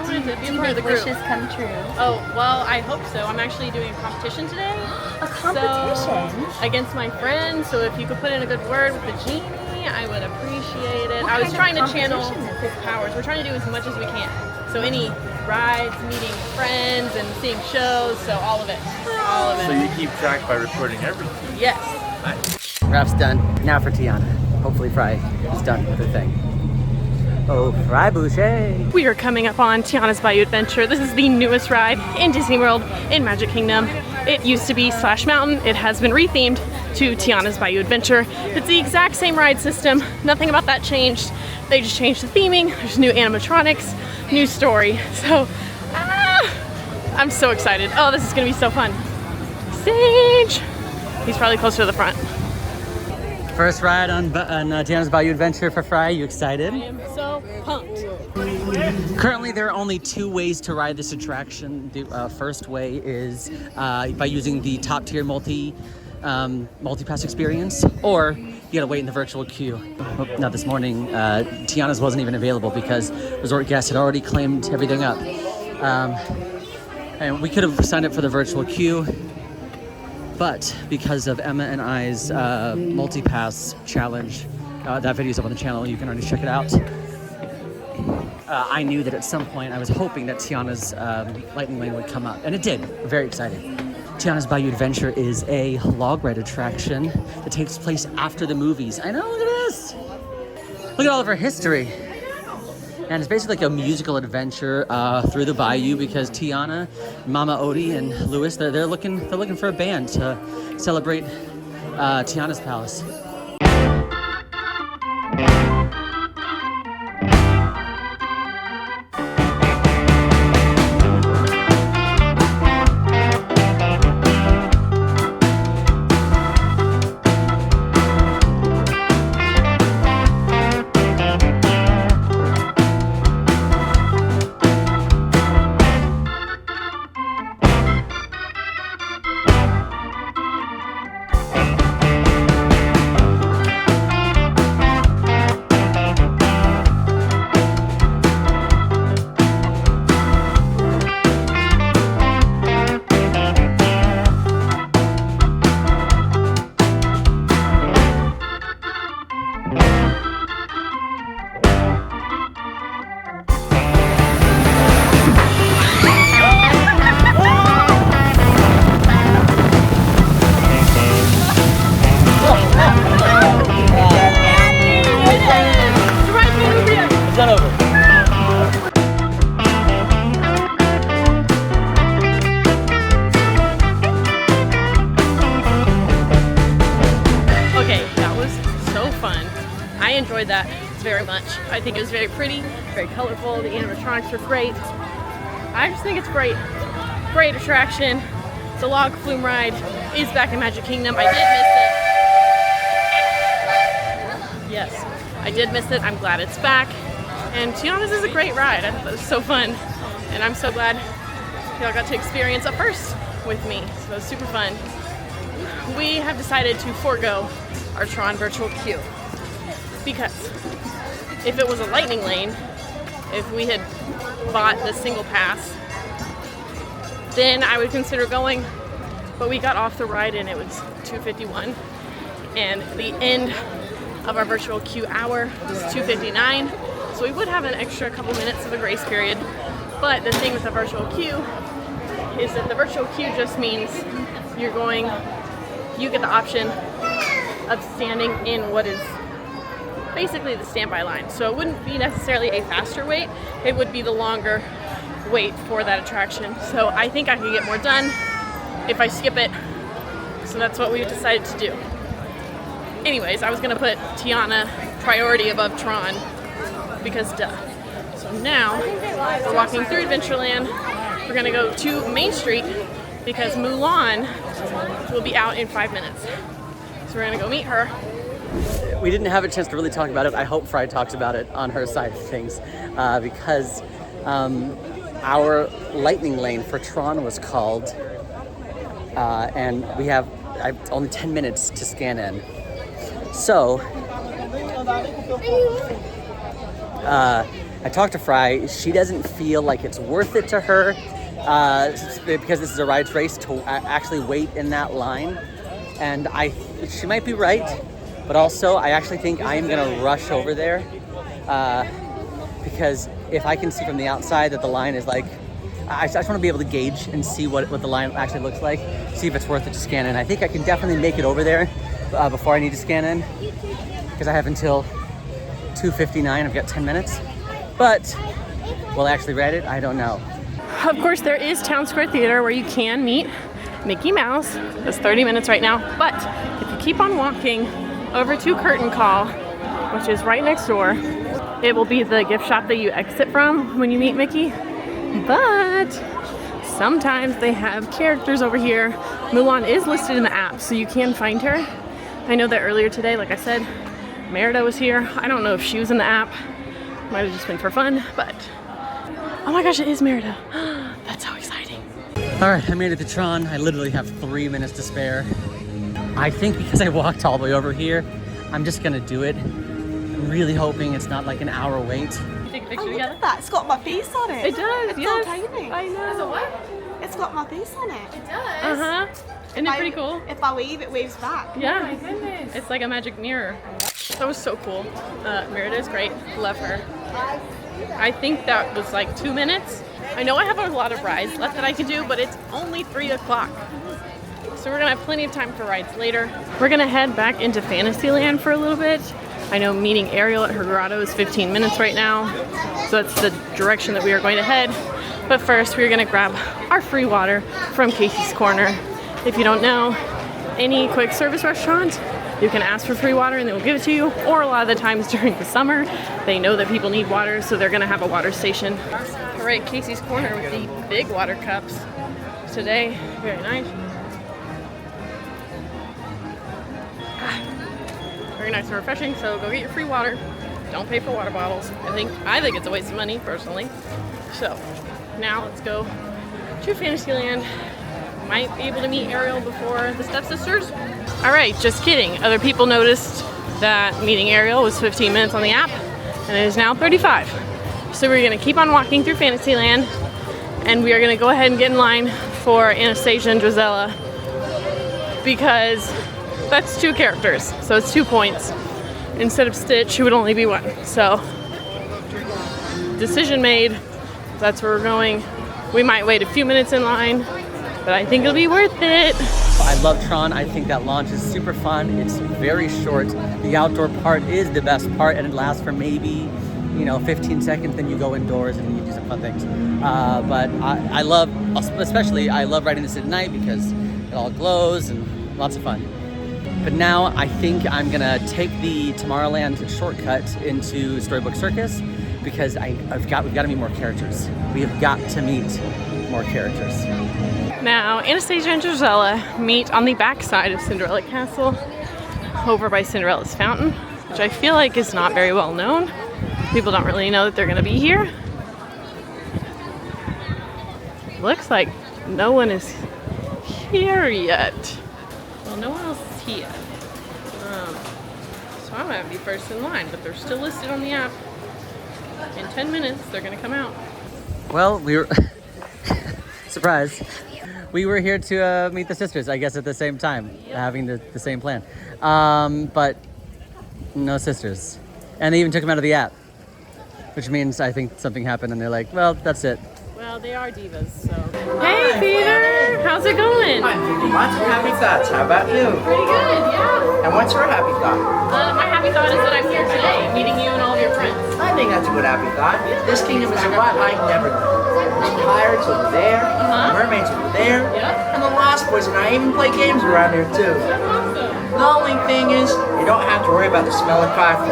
wanted to be a Do part of the make group. wishes come true? Oh, well, I hope so. I'm actually doing a competition today. A competition? So, against my friends, so if you could put in a good word with the genie, I would appreciate it. What I was kind trying of to channel competition is his powers. We're trying to do as much as we can. So any rides, meeting friends, and seeing shows, so all of it. All of it. So you keep track by recording everything. Yes. Raft's done. Now for Tiana. Hopefully Fry is done with her thing. Oh, Fry Boucher. We are coming up on Tiana's Bayou Adventure. This is the newest ride in Disney World in Magic Kingdom. It used to be Splash Mountain. It has been rethemed to Tiana's Bayou Adventure. It's the exact same ride system. Nothing about that changed. They just changed the theming. There's new animatronics, new story. So, I'm so excited. Oh, this is gonna be so fun. Sage! He's probably closer to the front. First ride on Tiana's Bayou Adventure for Fry. You excited? I am so pumped. Currently, there are only 2 ways to ride this attraction. The first way is by using the top tier multi-pass experience, or you gotta wait in the virtual queue. Oh, now this morning, Tiana's wasn't even available because resort guests had already claimed everything up. And we could have signed up for the virtual queue, but because of Emma and I's multi-pass challenge, that video's up on the channel, you can already check it out. I knew that at some point I was hoping that Tiana's lightning lane would come up, and it did. I'm very excited. Tiana's Bayou Adventure is a log ride attraction that takes place after the movies. I know, look at this! Look at all of her history. And it's basically like a musical adventure through the bayou because Tiana, Mama Odie, and Louis, they're looking for a band to celebrate Tiana's Palace. That very much. I think it was very pretty, very colorful. The animatronics were great. I just think it's great. Great attraction. The log flume ride is back in Magic Kingdom. I did miss it. Yes, I did miss it. I'm glad it's back. And Tiana's is a great ride. I thought it was so fun. And I'm so glad y'all got to experience it first with me. So it was super fun. We have decided to forego our Tron virtual queue. Because if it was a lightning lane, if we had bought the single pass, then I would consider going, but we got off the ride and it was 2:51, and the end of our virtual queue hour was 2:59, so we would have an extra couple minutes of a grace period. But the thing with the virtual queue is that the virtual queue just means you get the option of standing in what is basically the standby line. So it wouldn't be necessarily a faster wait, it would be the longer wait for that attraction. So I think I could get more done if I skip it. So that's what we decided to do. Anyways, I was gonna put Tiana priority above Tron because duh. So now we're walking through Adventureland. We're gonna go to Main Street because Mulan will be out in 5 minutes. So we're gonna go meet her. We didn't have a chance to really talk about it. I hope Fry talks about it on her side of things because our lightning lane for Tron was called and we have only 10 minutes to scan in. So I talked to Fry. She doesn't feel like it's worth it to her because this is a rides race to actually wait in that line. And she might be right, but also I actually think I am gonna rush over there because if I can see from the outside that the line is like, I just want to be able to gauge and see what the line actually looks like, see if it's worth it to scan in. I think I can definitely make it over there before I need to scan in because I have until 2:59. I've got 10 minutes, but will I actually ride it? I don't know. Of course, there is Town Square Theater where you can meet Mickey Mouse. It's 30 minutes right now, but if you keep on walking over to Curtain Call, which is right next door, it will be the gift shop that you exit from when you meet Mickey. But sometimes they have characters over here. Mulan is listed in the app, so you can find her. I know that earlier today, like I said, Merida was here. I don't know if she was in the app. Might have just been for fun, but oh my gosh, it is Merida. That's so exciting. All right, I made it to Tron. I literally have 3 minutes to spare. I think because I walked all the way over here, I'm just gonna do it. I'm really hoping it's not like an hour wait. Take a picture Look together. at that, it's got my face on it. It does, It's yes. so tiny. I know. Is it what? It's got my face on it. It does. Uh-huh. Isn't it pretty cool? If I wave, it waves back. Yeah. Oh my goodness. It's like a magic mirror. That was so cool. Merida is great. Love her. I think that was like 2 minutes. I know I have a lot of rides left that I can do, but it's only 3 o'clock. So we're gonna have plenty of time for rides later. We're gonna head back into Fantasyland for a little bit. I know meeting Ariel at her grotto is 15 minutes right now. So that's the direction that we are going to head. But first, we're gonna grab our free water from Casey's Corner. If you don't know, any quick service restaurant, you can ask for free water and they will give it to you. Or a lot of the times during the summer, they know that people need water, so they're gonna have a water station. All right, Casey's Corner with the big water cups today. Very nice. Very nice and refreshing, so go get your free water. Don't pay for water bottles. I think it's a waste of money, personally. So, now let's go to Fantasyland. Might be able to meet Ariel before the stepsisters. All right, just kidding. Other people noticed that meeting Ariel was 15 minutes on the app, and it is now 35. So we're gonna keep on walking through Fantasyland, and we are gonna go ahead and get in line for Anastasia and Drizella, because that's 2 characters, so it's 2 points. Instead of Stitch, it would only be 1. So, decision made. That's where we're going. We might wait a few minutes in line, but I think it'll be worth it. I love Tron. I think that launch is super fun. It's very short. The outdoor part is the best part, and it lasts for maybe, 15 seconds. Then you go indoors and you do some fun things. But I love riding this at night because it all glows and lots of fun. But now I think I'm gonna take the Tomorrowland shortcut into Storybook Circus because we've got to meet more characters. We have got to meet more characters. Now, Anastasia and Drizella meet on the back side of Cinderella Castle, over by Cinderella's Fountain, which I feel like is not very well known. People don't really know that they're gonna be here. Looks like no one is here yet. Well, no one else is here. So I'm gonna be first in line, but they're still listed on the app. In 10 minutes, they're gonna come out. Well, we were surprise. We were here to meet the sisters, I guess, at the same time, having the same plan. But no sisters. And they even took them out of the app, which means I think something happened and they're like, well, that's it. Well, they are divas, so. Hey, Peter! How's it going? I'm thinking lots of happy thoughts. How about you? Pretty good, yeah. And what's your happy thought? My happy thought is that I'm here today, meeting you and all of your friends. I think that's a good happy thought. This kingdom is a lot like Neverland. There's pirates over there, mermaids over there, and the Lost Boys, and I even play games around here too. The only thing is, you don't have to worry about the smell of coffee.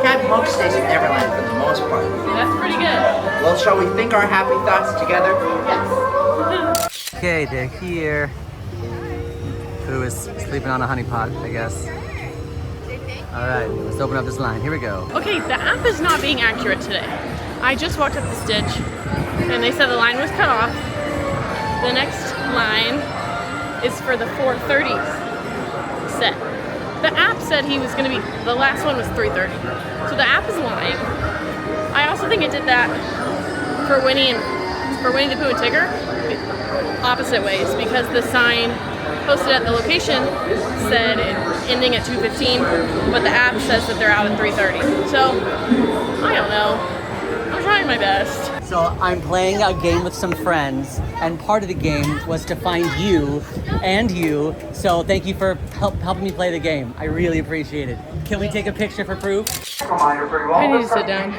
Captain Hook stays in Neverland for the most part. That's pretty good. Well, shall we think our happy thoughts together? Yes. Okay, they're here. who is sleeping on a honey pot, I guess. All right, let's open up this line. Here we go. Okay, the app is not being accurate today. I just walked up the stitch and they said the line was cut off. The next line is for the 4:30 set. The app said he was gonna be, the last one was 3:30. So the app is lying. I also think it did that for Winnie the Pooh and Tigger, opposite ways, because the sign posted at the location said ending at 2:15, but the app says that they're out at 3:30. So, I don't know. I'm trying my best. So I'm playing a game with some friends, and part of the game was to find you and you. So thank you for helping me play the game. I really appreciate it. Can we take a picture for proof? I need to sit down.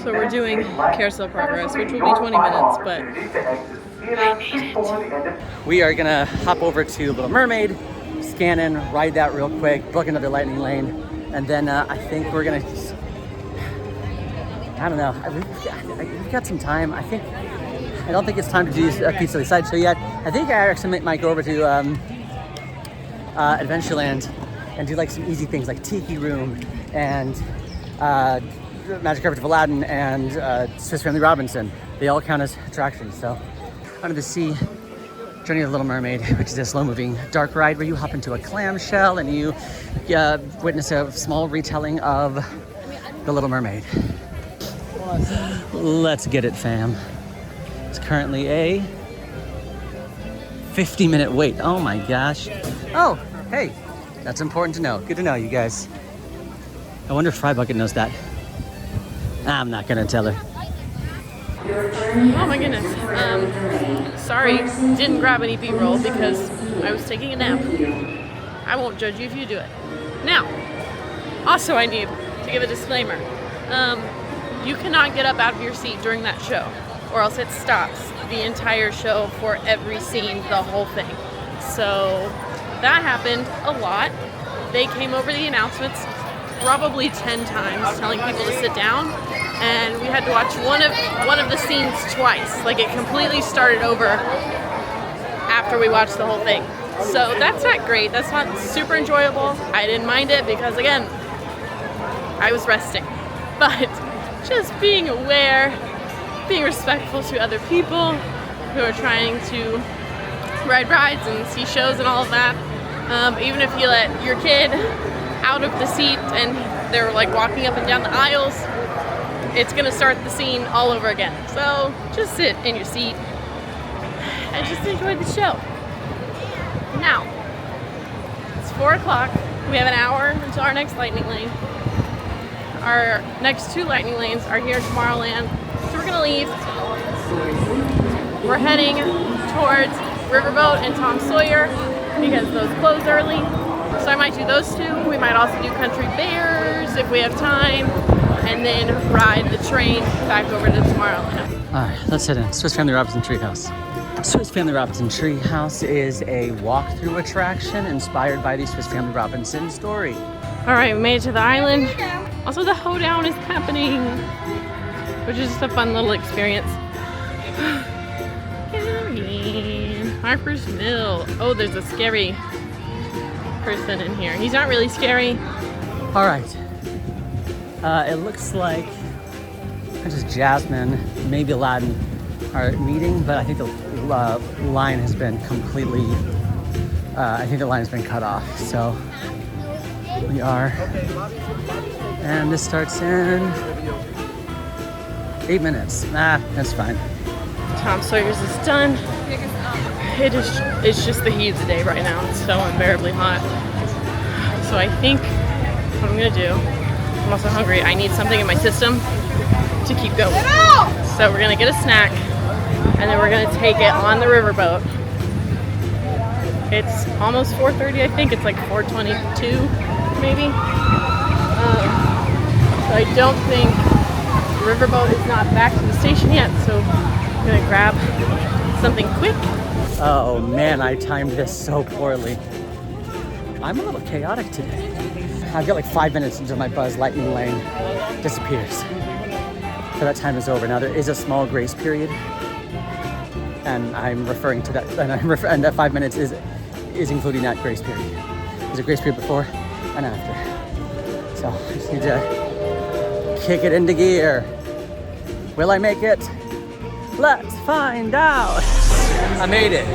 So we're doing carousel progress, which will be 20 minutes, but I made it. We are gonna hop over to Little Mermaid, scan in, ride that real quick, book another lightning lane, and then I think we're gonna, I don't know, we've got some time. I don't think it's time to do a Pizza Sideshow yet. I think I actually might go over to Adventureland and do like some easy things like Tiki Room and Magic Carpet of Aladdin and Swiss Family Robinson. They all count as attractions. So under the sea, Journey of the Little Mermaid, which is a slow-moving dark ride where you hop into a clamshell and you witness a small retelling of The Little Mermaid. Let's get it, fam. It's currently a 50-minute wait. Oh my gosh. Oh, hey, that's important to know. Good to know, you guys. I wonder if Fry Bucket knows that. I'm not gonna tell her. Oh my goodness. Sorry, didn't grab any B-roll because I was taking a nap. I won't judge you if you do it. Now, also I need to give a disclaimer. You cannot get up out of your seat during that show, or else it stops the entire show for every scene, the whole thing. So that happened a lot. They came over the announcements probably 10 times telling people to sit down, and we had to watch one of the scenes twice. Like, it completely started over after we watched the whole thing. So that's not great. That's not super enjoyable. I didn't mind it because, again, I was resting. But just being aware, being respectful to other people who are trying to ride rides and see shows and all of that. Even if you let your kid out of the seat and they're like walking up and down the aisles, it's gonna start the scene all over again. So just sit in your seat and just enjoy the show. Now, it's 4 o'clock. We have an hour until our next lightning lane. Our next 2 lightning lanes are here at Tomorrowland. So we're gonna leave. We're heading towards Riverboat and Tom Sawyer because those close early. So I might do those 2. We might also do Country Bears if we have time, and then ride the train back over to Tomorrowland. All right, let's head in. Swiss Family Robinson Treehouse. Swiss Family Robinson Treehouse is a walkthrough attraction inspired by the Swiss Family Robinson story. All right, we made it to the island. Also, the hoedown is happening, which is just a fun little experience. Harper's Mill. Oh, there's a scary person in here. He's not really scary. All right. It looks like Princess Jasmine, maybe Aladdin are meeting, but I think the line has been completely, I think the line has been cut off. So we are, and this starts in 8 minutes. That's fine. Tom Sawyer's is done. It's just the heat of the day right now. It's so unbearably hot. So I think what I'm gonna do, I'm also hungry. I need something in my system to keep going. So we're gonna get a snack and then we're gonna take it on the riverboat. It's almost 4:30, I think. It's like 4:22, maybe. So I don't think the riverboat is not back to the station yet. So I'm gonna grab something quick. Oh man, I timed this so poorly. I'm a little chaotic today. I've got like 5 minutes until my Buzz Lightning Lane disappears. So that time is over. Now there is a small grace period, and I'm referring to that. And that 5 minutes is is including that grace period. There's a grace period before and after. So I just need to kick it into gear. Will I make it? Let's find out. I made it.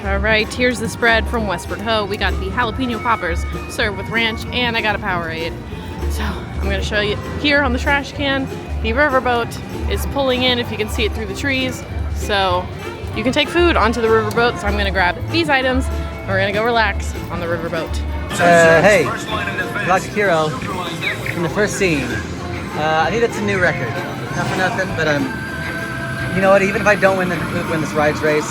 All right, here's the spread from Westward Ho. We got the jalapeno poppers served with ranch, and I got a Powerade. So I'm gonna show you here on the trash can. The riverboat is pulling in, if you can see it through the trees. So you can take food onto the riverboat. So I'm gonna grab these items, and we're gonna go relax on the riverboat. Hey, Galactic Hero in the first scene. I think that's a new record. Not for nothing, but you know what? Even if I don't win this rides race,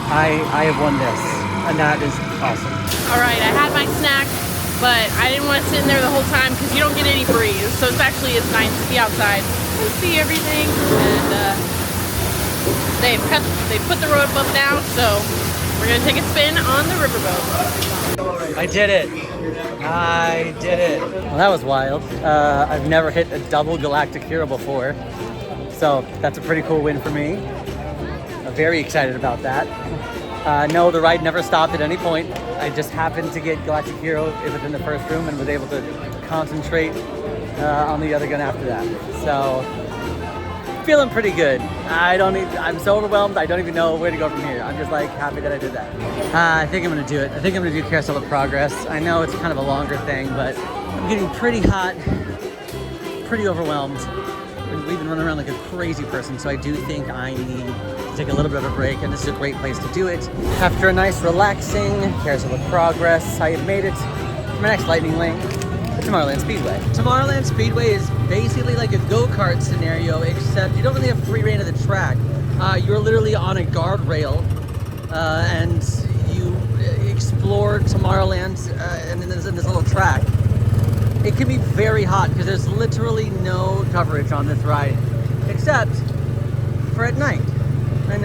I have won this, and that is awesome. All right, I had my snack, but I didn't want to sit in there the whole time because you don't get any breeze. So it's nice to be outside and see everything. And they put the rowboat down, so we're gonna take a spin on the riverboat. I did it. I did it. Well, that was wild. I've never hit a double Galactic Hero before, so that's a pretty cool win for me. I'm very excited about that. No, the ride never stopped at any point. I just happened to get Galactic Hero within the first room and was able to concentrate on the other gun after that. So, feeling pretty good. I'm so overwhelmed, I don't even know where to go from here. I'm just like happy that I did that. I think I'm gonna do it. I think I'm gonna do Carousel of Progress. I know it's kind of a longer thing, but I'm getting pretty hot, pretty overwhelmed. We've been running around like a crazy person, so I do think I need to take a little bit of a break, and this is a great place to do it. After a nice relaxing Carousel of Progress, I have made it to my next lightning lane, the Tomorrowland Speedway. Tomorrowland Speedway is basically like a go-kart scenario, except you don't really have free reign of the track. You're literally on a guardrail, and you explore Tomorrowland and in this little track. It can be very hot because there's literally no coverage on this ride, except for at night. And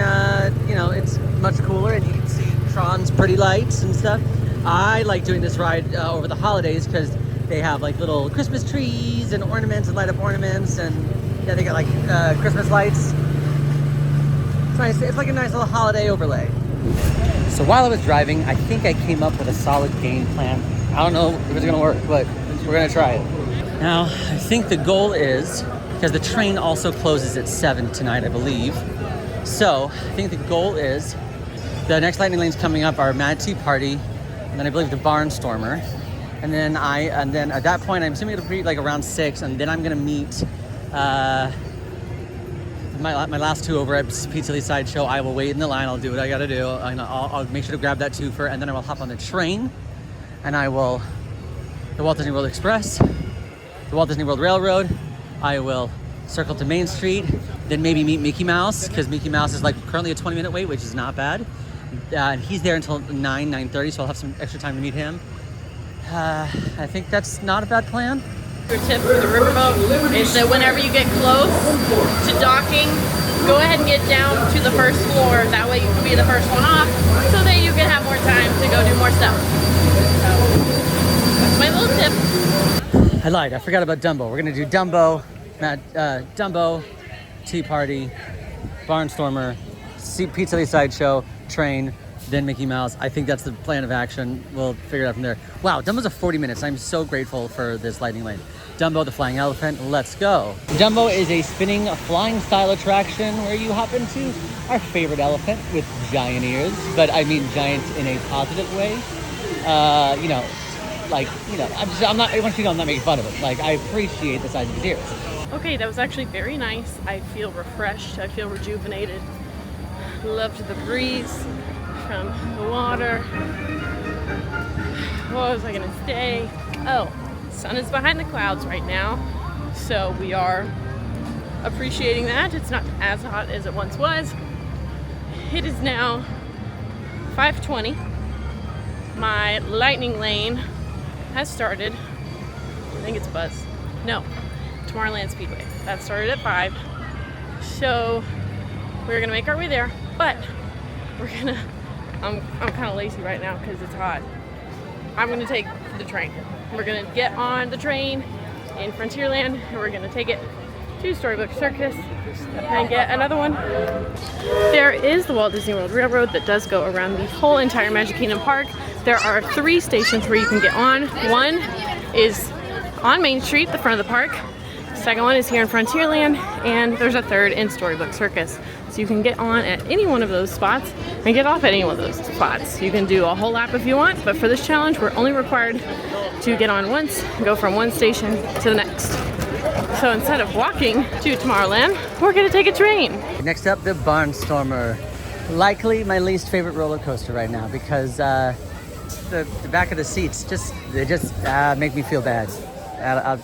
you know, it's much cooler, and you can see Tron's pretty lights and stuff. I like doing this ride over the holidays because they have like little Christmas trees and ornaments and light up ornaments, and yeah, they got like Christmas lights. It's nice. It's like a nice little holiday overlay. So while I was driving, I think I came up with a solid game plan. I don't know if it's gonna work, but we're gonna try it. Now, I think the goal is, because the train also closes at 7 tonight, I believe. So I think the goal is, the next lightning lanes coming up are Mad Tea Party, and then I believe the Barnstormer. And then at that point, I'm assuming it'll be like around 6, and then I'm gonna meet my last two over at Pizza Lee Sideshow. I will wait in the line. I'll do what I gotta do. I'll make sure to grab that twofer, and then I will hop on the train, and I will the Walt Disney World Express, the Walt Disney World Railroad. I will circle to Main Street, then maybe meet Mickey Mouse, because Mickey Mouse is like currently a 20-minute wait, which is not bad. And he's there until 9:30, so I'll have some extra time to meet him. I think that's not a bad plan. Your tip for the riverboat is that whenever you get close to docking, go ahead and get down to the first floor. That way you can be the first one off, so that you can have more time to go do more stuff. So, that's my little tip. I lied, I forgot about Dumbo. We're gonna do Dumbo, Dumbo, Tea Party, Barnstormer, Pizza Lee Sideshow, train, then Mickey Mouse. I think that's the plan of action. We'll figure it out from there. Wow, Dumbo's a 40 minutes. I'm so grateful for this lightning lane. Dumbo the Flying Elephant, let's go. Dumbo is a spinning, flying style attraction where you hop into our favorite elephant with giant ears, but I mean giant in a positive way. You know, like, you know, I'm not, I want you to know I'm not making fun of it. Like, I appreciate the size of his ears. Okay, that was actually very nice. I feel refreshed, I feel rejuvenated. Loved the breeze from the water. What was I gonna say? Oh, sun is behind the clouds right now, so we are appreciating that. It's not as hot as it once was. It is now 5:20. My lightning lane has started. I think it's Buzz. No, Tomorrowland Speedway. That started at 5. So we're gonna make our way there, but we're gonna, I'm kind of lazy right now because it's hot. I'm gonna take the train. We're gonna get on the train in Frontierland, and we're gonna take it to Storybook Circus and get another one. There is the Walt Disney World Railroad that does go around the whole entire Magic Kingdom park. There are 3 stations where you can get on. One is on Main Street, the front of the park. The second one is here in Frontierland, and there's a third in Storybook Circus. So you can get on at any one of those spots and get off at any one of those spots. You can do a whole lap if you want, but for this challenge, we're only required to get on once and go from one station to the next. So instead of walking to Tomorrowland, we're gonna take a train. Next up, the Barnstormer. Likely my least favorite roller coaster right now because the back of the seats they just make me feel bad.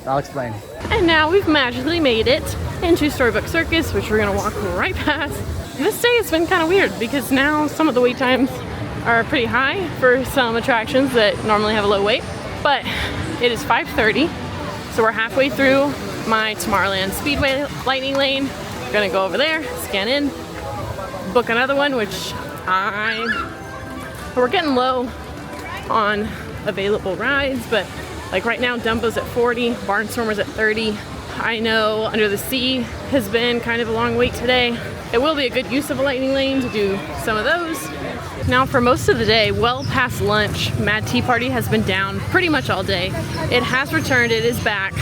I'll explain. And now we've magically made it into Storybook Circus, which we're gonna walk right past. This day has been kind of weird because now some of the wait times are pretty high for some attractions that normally have a low wait, but it is 5:30, so we're halfway through my Tomorrowland Speedway lightning lane. We're gonna go over there, scan in, book another one, which we're getting low on available rides, but like right now, Dumbo's at 40, Barnstormer's at 30. I know Under the Sea has been kind of a long wait today. It will be a good use of a lightning lane to do some of those. Now for most of the day, well past lunch, Mad Tea Party has been down pretty much all day. It has returned, it is back.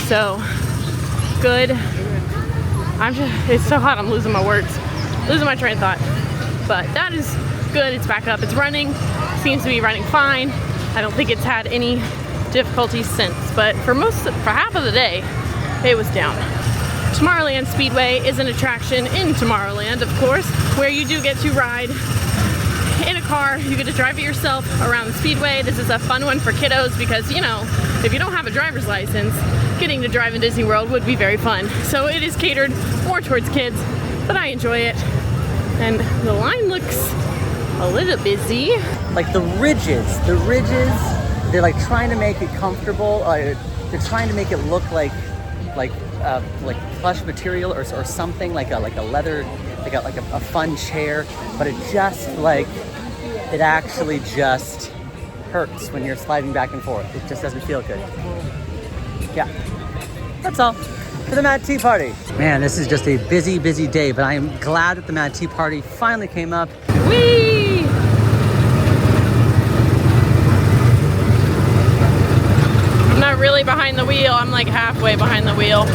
So, good. It's so hot, I'm losing my words. Losing my train of thought. But that is good, it's back up, it's running. Seems to be running fine. I don't think it's had any difficulties since, but for half of the day, it was down. Tomorrowland Speedway is an attraction in Tomorrowland, of course, where you do get to ride in a car. You get to drive it yourself around the Speedway. This is a fun one for kiddos because, you know, if you don't have a driver's license, getting to drive in Disney World would be very fun. So it is catered more towards kids, but I enjoy it. And the line looks a little busy. Like the ridges, they're like trying to make it comfortable. They're trying to make it look like plush material or something, like a leather, like a fun chair. But it actually just hurts when you're sliding back and forth. It just doesn't feel good. Yeah, that's all. For the Mad Tea Party. Man, this is just a busy, busy day, but I am glad that the Mad Tea Party finally came up. Whee! I'm not really behind the wheel, I'm like halfway behind the wheel.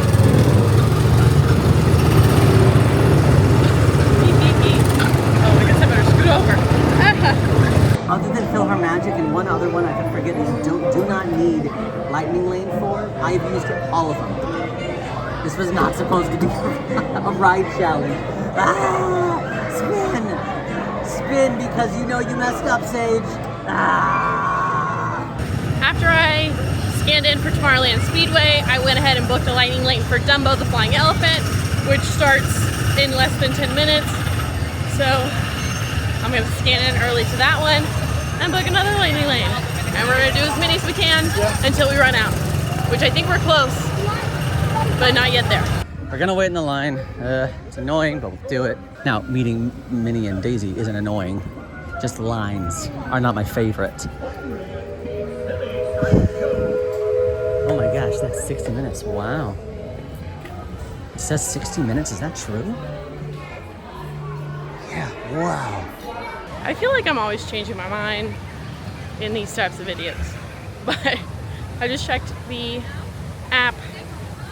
Oh, I guess I better scoot over. Other than PhilharMagic and one other one I can forget is do not need lightning lane for, I've used all of them. This was not supposed to be a ride challenge. Spin because you know you messed up, Sage. After I scanned in for Tomorrowland Speedway, I went ahead and booked a lightning lane for Dumbo the Flying Elephant, which starts in less than 10 minutes. So I'm gonna scan in early to that one and book another lightning lane. And we're gonna do as many as we can until we run out, which I think we're close, but not yet there. We're gonna wait in the line. It's annoying, but we'll do it. Now, meeting Minnie and Daisy isn't annoying. Just lines are not my favorite. Oh my gosh, that's 60 minutes. Wow. It says 60 minutes, is that true? Yeah, wow. I feel like I'm always changing my mind in these types of videos, but I just checked the app.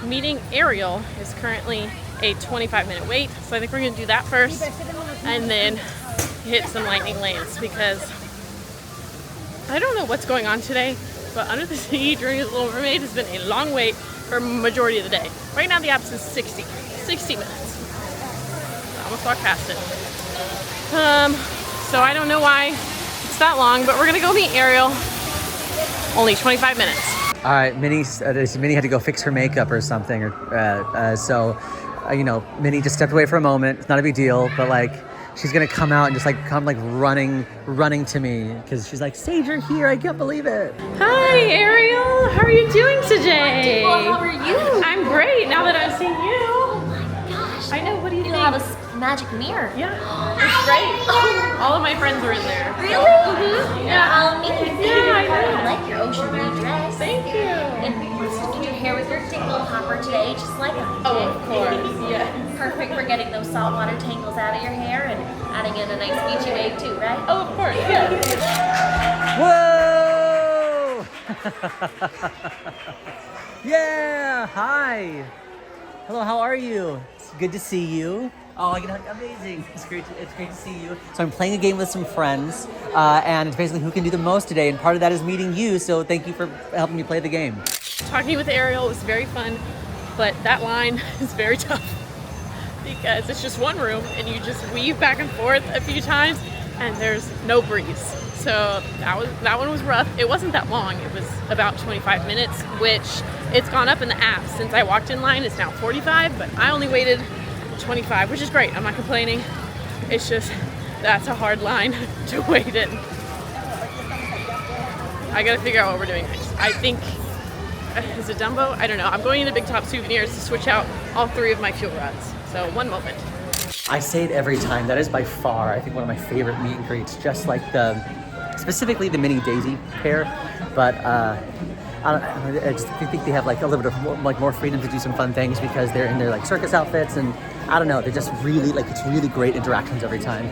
Meeting Ariel is currently a 25-minute wait, so I think we're gonna do that first and then hit some lightning lanes because I don't know what's going on today, but Under the Sea Journey of the Little Mermaid has been a long wait for a majority of the day. Right now the app says 60 minutes. I almost walked past it. So I don't know why it's that long, but we're gonna go meet Ariel. Only 25 minutes. All right, Minnie had to go fix her makeup or something, so you know, Minnie just stepped away for a moment. It's not a big deal, but like she's gonna come out and just like come like running to me because she's like, Sage, you're here! I can't believe it. Hi, Ariel. How are you doing today? Well, how are you? I'm great. Now that I've seen you. Oh my gosh. I know. What do you You think? have a magic mirror. Yeah, it's great. All of my friends are in there. Really? Mm-hmm. Yeah. How neat. Yeah, I know. I like your ocean blue dress. Thank you. And let's just get your hair with your little hopper today, just like I did. Oh, of course, yes. Perfect for getting those saltwater tangles out of your hair and adding in a nice beachy wave too, right? Oh, of course, yeah. Whoa! Yeah, hi. Hello, how are you? It's good to see you. Oh, amazing. It's great to see you. So I'm playing a game with some friends, and it's basically who can do the most today, and part of that is meeting you, so thank you for helping me play the game. Talking with Ariel was very fun, but that line is very tough because it's just one room and you just weave back and forth a few times and there's no breeze. So that one was rough. It wasn't that long. It was about 25 minutes, which it's gone up in the app. Since I walked in line, it's now 45, but I only waited 25, which is great. I'm not complaining. It's just, that's a hard line to wait in. I gotta figure out what we're doing next. I think, is it Dumbo? I don't know. I'm going into Big Top Souvenirs to switch out all 3 of my fuel rods. So one moment. I say it every time. That is by far, I think, one of my favorite meet and greets. Just like specifically the Minnie Daisy pair. But I just think they have like a little bit of more freedom to do some fun things because they're in their like circus outfits, and I don't know, they're just really it's really great interactions every time.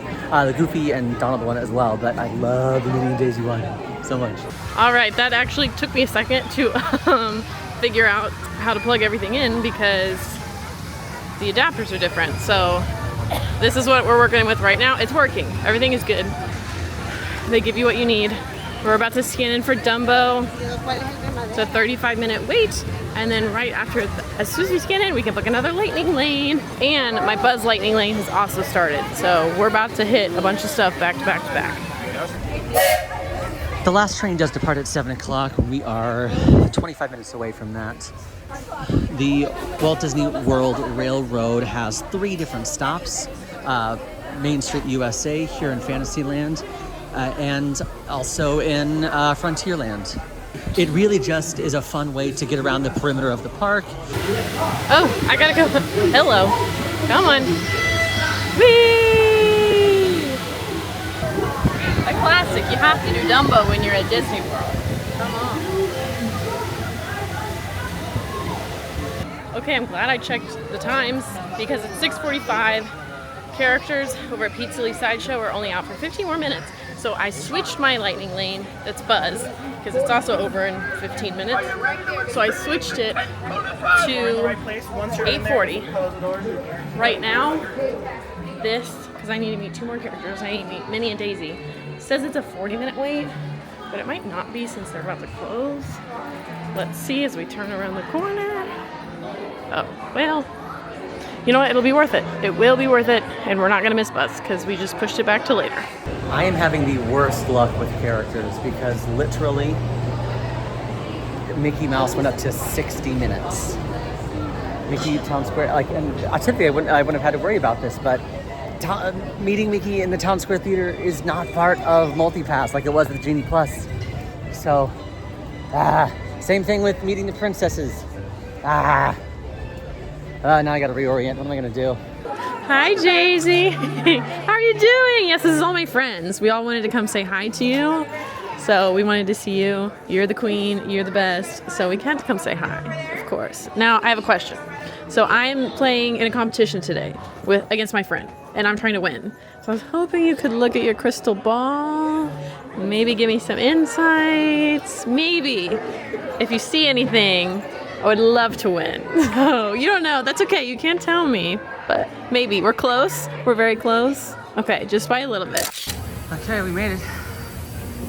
The Goofy and Donald one as well, but I love the Minnie Daisy one so much. All right, that actually took me a second to figure out how to plug everything in because the adapters are different. So this is what we're working with right now. It's working. Everything is good. They give you what you need. We're about to scan in for Dumbo. It's a 35-minute wait. And then right after, as soon as we scan in, we can book another lightning lane. And my Buzz lightning lane has also started. So we're about to hit a bunch of stuff back to back to back. The last train does depart at 7 o'clock. We are 25 minutes away from that. The Walt Disney World Railroad has 3 different stops. Main Street, USA, here in Fantasyland, and also in Frontierland. It really just is a fun way to get around the perimeter of the park. Oh, I gotta go. Hello. Come on. Whee! A classic. You have to do Dumbo when you're at Disney World. Come on. Okay, I'm glad I checked the times because it's 6:45. Characters over at Pizza Lee Sideshow are only out for 15 more minutes. So I switched my lightning lane, that's Buzz, because it's also over in 15 minutes. So I switched it to 8:40. Right now, this, because I need to meet 2 more characters, I need to meet Minnie and Daisy, says it's a 40-minute wait, but it might not be since they're about to close. Let's see as we turn around the corner. Oh, well, you know what? It'll be worth it. It will be worth it, and we're not going to miss Buzz because we just pushed it back to later. I am having the worst luck with characters because literally Mickey Mouse went up to 60 minutes. Mickey Town Square, and typically I wouldn't have had to worry about this, but meeting Mickey in the Town Square Theater is not part of MultiPass like it was with Genie Plus. So, same thing with meeting the princesses. Now I gotta reorient. What am I gonna do? Hi, Daisy. How are you doing? Yes, this is all my friends. We all wanted to come say hi to you. So we wanted to see you. You're the queen. You're the best. So we had to come say hi, of course. Now, I have a question. So I'm playing in a competition today against my friend, and I'm trying to win. So I was hoping you could look at your crystal ball, maybe give me some insights. Maybe, if you see anything, I would love to win. Oh, you don't know. That's okay. You can't tell me. But maybe. We're close. We're very close. Okay, just by a little bit. Okay, we made it.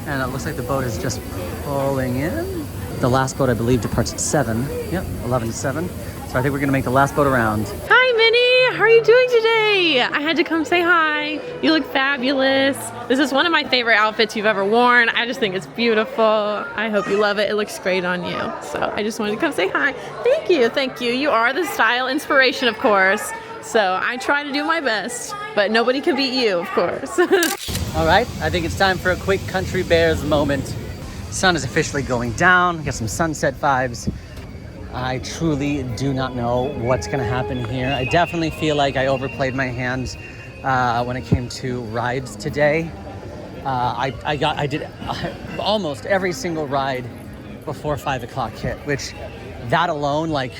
And it looks like the boat is just pulling in. The last boat, I believe, departs at 7. Yep, 11 to 7. So I think we're gonna make the last boat around. Hi, Minnie. How are you doing today? I had to come say hi. You look fabulous. This is one of my favorite outfits you've ever worn. I just think it's beautiful. I hope you love it. It looks great on you. So I just wanted to come say hi. Thank you. Thank you. You are the style inspiration, of course. So I try to do my best, but nobody can beat you, of course. All right, I think it's time for a quick Country Bears moment. Sun is officially going down. Got some sunset vibes. I truly do not know what's gonna happen here. I definitely feel like I overplayed my hand when it came to rides today. I did almost every single ride before 5 o'clock hit, which that alone, like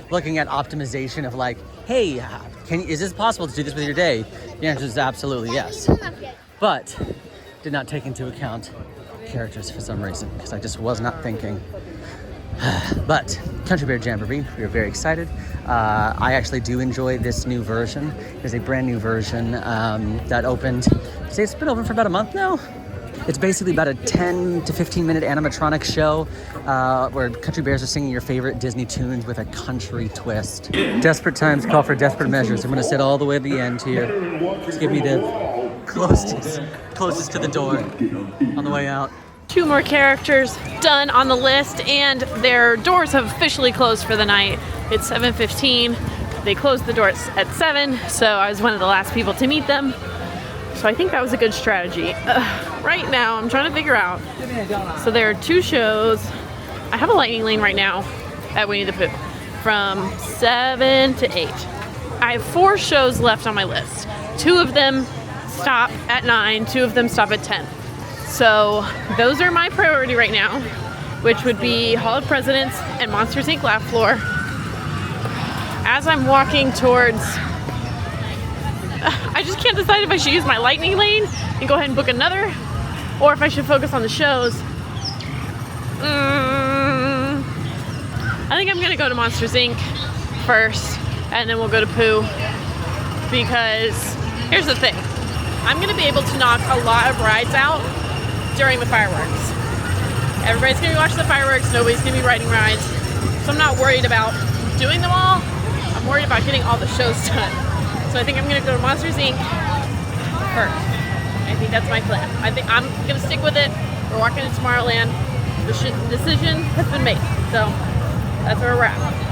looking at optimization of like, hey, is this possible to do this with your day? The answer is absolutely yes. But did not take into account characters for some reason, because I just was not thinking. But Country Bear Jamboree, we are very excited. I actually do enjoy this new version. There's a brand new version that opened, say it's been open for about a month now. It's basically about a 10 to 15 minute animatronic show where country bears are singing your favorite Disney tunes with a country twist. Desperate times call for desperate measures. I'm gonna sit all the way at the end here. Just give me the closest to the door on the way out. 2 more characters done on the list, and their doors have officially closed for the night. It's 7:15. They closed the doors at 7, so I was one of the last people to meet them. So I think that was a good strategy. Right now, I'm trying to figure out. So there are 2 shows. I have a lightning lane right now at Winnie the Pooh from 7 to 8. I have 4 shows left on my list. 2 of them stop at 9, 2 of them stop at 10. So those are my priority right now, which would be Hall of Presidents and Monsters Inc. Laugh Floor. As I'm walking towards, I just can't decide if I should use my lightning lane and go ahead and book another, or if I should focus on the shows. I think I'm gonna go to Monsters Inc. first, and then we'll go to Pooh, because here's the thing. I'm gonna be able to knock a lot of rides out during the fireworks. Everybody's gonna be watching the fireworks, nobody's gonna be riding rides. So I'm not worried about doing them all. I'm worried about getting all the shows done. So I think I'm gonna go to Monsters Inc. first. I think that's my plan. I think I'm gonna stick with it. We're walking to Tomorrowland. The decision has been made. So that's where we're at.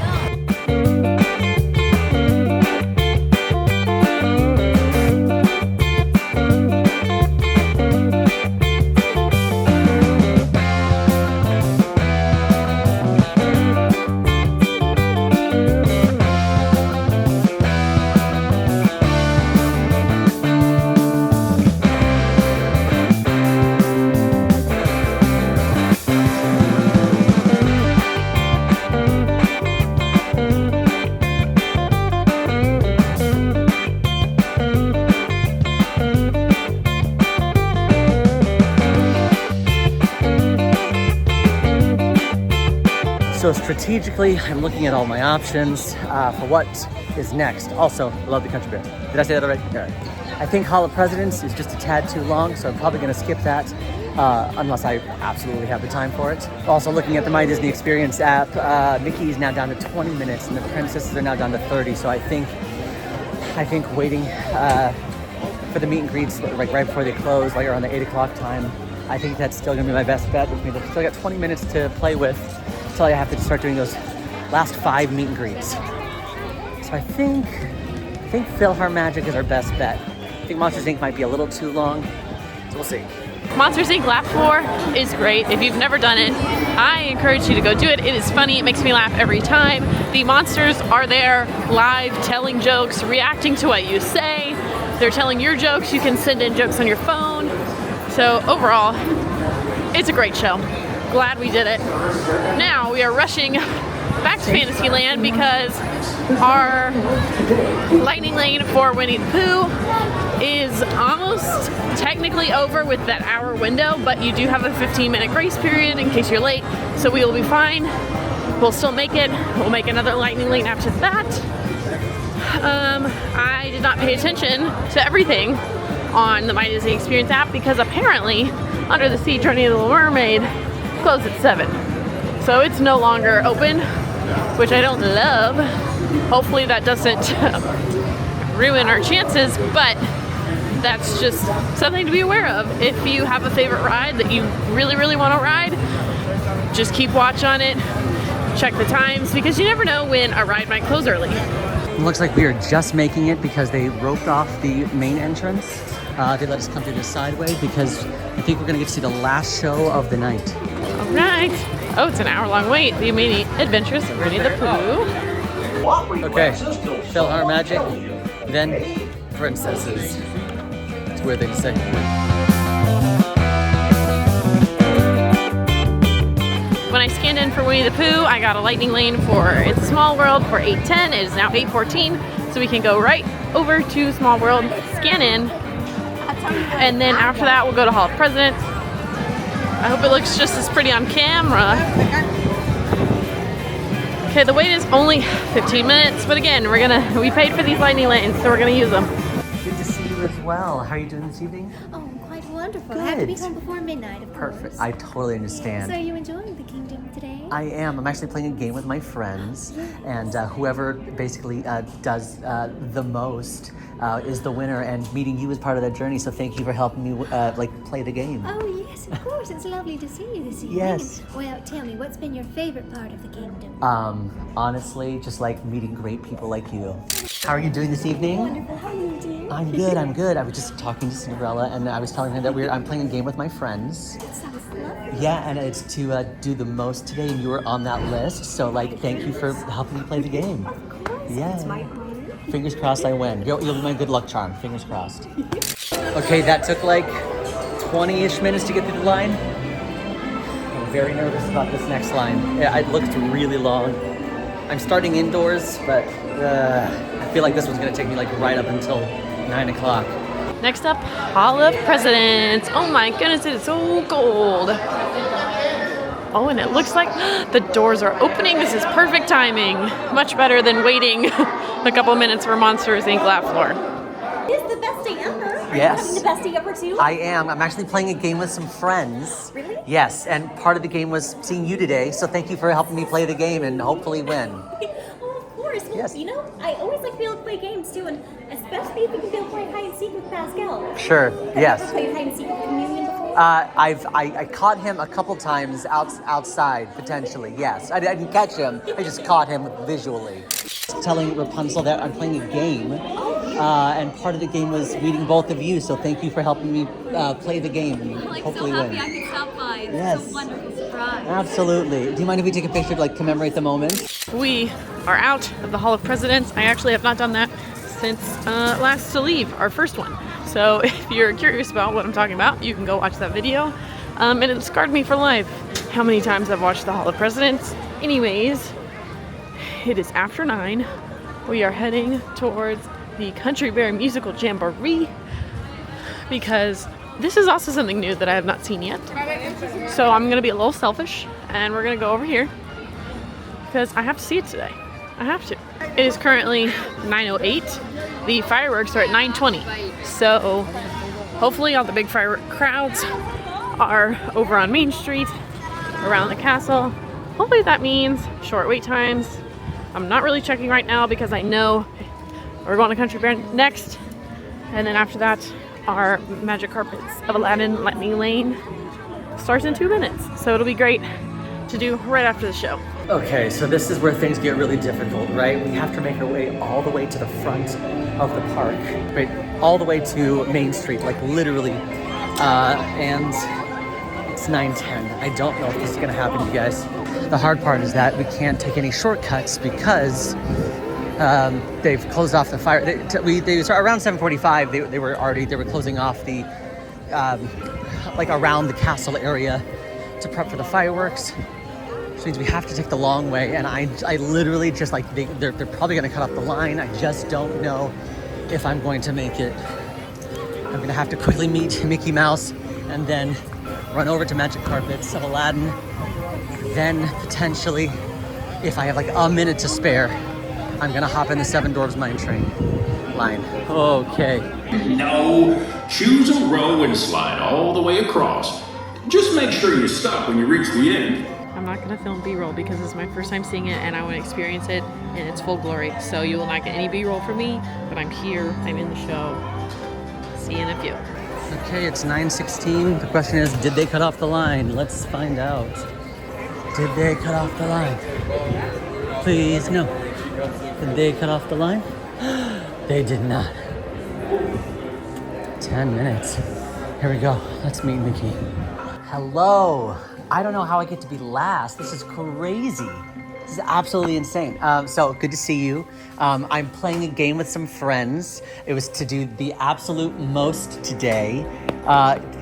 So strategically, I'm looking at all my options for what is next. Also, I love the Country Bear. Did I say that already? All right. I think Hall of Presidents is just a tad too long, so I'm probably gonna skip that unless I absolutely have the time for it. Also looking at the My Disney Experience app, Mickey is now down to 20 minutes and the princesses are now down to 30, so I think waiting for the meet and greets like right before they close, like around the 8 o'clock time, I think that's still gonna be my best bet, which means I've still got 20 minutes to play with until I have to start doing those last 5 meet and greets. So I think PhilharMagic is our best bet. I think Monsters Inc. might be a little too long, so we'll see. Monsters Inc. Laugh Floor is great. If you've never done it, I encourage you to go do it. It is funny, it makes me laugh every time. The monsters are there live, telling jokes, reacting to what you say. They're telling your jokes, you can send in jokes on your phone. So overall, it's a great show. Glad we did it. Now we are rushing back to Fantasyland because our lightning lane for Winnie the Pooh is almost technically over with that hour window, but you do have a 15-minute grace period in case you're late, so we will be fine. We'll still make it. We'll make another lightning lane after that. I did not pay attention to everything on the My Disney Experience app because apparently Under the Sea Journey of the Little Mermaid closed at 7. So it's no longer open, which I don't love. Hopefully that doesn't ruin our chances, but that's just something to be aware of. If you have a favorite ride that you really, really want to ride, just keep watch on it, check the times, because you never know when a ride might close early. It looks like we are just making it because they roped off the main entrance. They let us come through this side way because I think we're gonna get to see the last show of the night. All right. Oh, it's an hour-long wait. The Mini Adventures of Winnie the Pooh. Okay, PhilharMagic, then Princesses. It's a weird thing to say. When I scanned in for Winnie the Pooh, I got a lightning lane for It's a Small World for 8:10. It is now 8:14, so we can go right over to Small World, scan in, and then after that we'll go to Hall of Presidents. I hope it looks just as pretty on camera. Okay, the wait is only 15 minutes, but again, we paid for these lightning lanes, so we're gonna use them. Good to see you as well. How are you doing this evening? Oh, quite wonderful. I have to be home before midnight, of course. Perfect. I totally understand. So are you enjoying the kingdom today? I am. I'm actually playing a game with my friends, and whoever basically does the most is the winner. And meeting you is part of that journey. So thank you for helping me play the game. Oh yes, of course. It's lovely to see you this evening. Yes. Well, tell me, what's been your favorite part of the kingdom? Honestly, just like meeting great people like you. How are you doing this evening? Wonderful. How are you doing? I'm good. I'm good. I was just talking to Cinderella, and I was telling her that I'm playing a game with my friends. That sounds lovely. Yeah, and it's to do the most today, and you were on that list. So, thank you for helping me play the game. Of course. Yeah. It's my honor. Fingers crossed I win. You'll be my good luck charm. Fingers crossed. Okay, that took 20-ish minutes to get through the line. I'm very nervous about this next line. It looked really long. I'm starting indoors, but I feel like this one's gonna take me right up until 9 o'clock. Next up, Hall of Presidents. Oh my goodness, it is so cold. Oh, and it looks like the doors are opening. This is perfect timing. Much better than waiting a couple minutes for Monsters, Inc. Laugh Floor. It's the best day ever. Yes. Are you having the best day ever too? I am. I'm actually playing a game with some friends. Really? Yes, and part of the game was seeing you today, so thank you for helping me play the game and hopefully win. Oh, of course. Well, Yes. you know, I always like to be able to play games too, and especially if we can be able to play hide and seek with Pascal. Sure, Have you yes. ever played hide and seek with Communion before? I caught him a couple times outside, potentially, yes. I didn't catch him, I just caught him visually. Telling Rapunzel that I'm playing a game, and part of the game was meeting both of you, so thank you for helping me play the game and hopefully win. I could stop by. It's Yes. a wonderful surprise. Absolutely. Do you mind if we take a picture to commemorate the moment? We are out of the Hall of Presidents. I actually have not done that since last to leave, our first one. So if you're curious about what I'm talking about, you can go watch that video. And it scarred me for life how many times I've watched the Hall of Presidents. Anyways, it is after 9. We are heading towards the Country Bear Musical Jamboree because this is also something new that I have not seen yet. So I'm gonna be a little selfish and we're gonna go over here because I have to see it today. I have to. It is currently 9:08. The fireworks are at 9:20. So hopefully all the big firework crowds are over on Main Street, around the castle. Hopefully that means short wait times. I'm not really checking right now because I know we're going to Country Bear next. And then after that, our Magic Carpets of Aladdin Lightning Lane starts in 2 minutes. So it'll be great to do right after the show. Okay, so this is where things get really difficult, right? We have to make our way all the way to the front of the park, right? All the way to Main Street, literally. And it's 9:10. I don't know if this is gonna happen, you guys. The hard part is that we can't take any shortcuts because they've closed off the fire. So around 7:45, they were closing off the around the castle area to prep for the fireworks. Which means we have to take the long way, and I literally just they're probably gonna cut off the line. I just don't know if I'm going to make it. I'm gonna have to quickly meet Mickey Mouse and then run over to Magic Carpets of Aladdin. Then potentially, if I have a minute to spare, I'm gonna hop in the Seven Dwarfs Mine Train line. Okay. No, choose a row and slide all the way across. Just make sure you stop when you reach the end. I'm not gonna film B-roll because it's my first time seeing it and I want to experience it in its full glory. So you will not get any B-roll from me, but I'm here, I'm in the show. See you in a few. Okay, it's 9:16. The question is, did they cut off the line? Let's find out. Did they cut off the line? Please, no. Did they cut off the line? They did not. 10 minutes. Here we go. Let's meet Mickey. Hello. I don't know how I get to be last. This is crazy. This is absolutely insane. So good to see you. I'm playing a game with some friends. It was to do the absolute most today.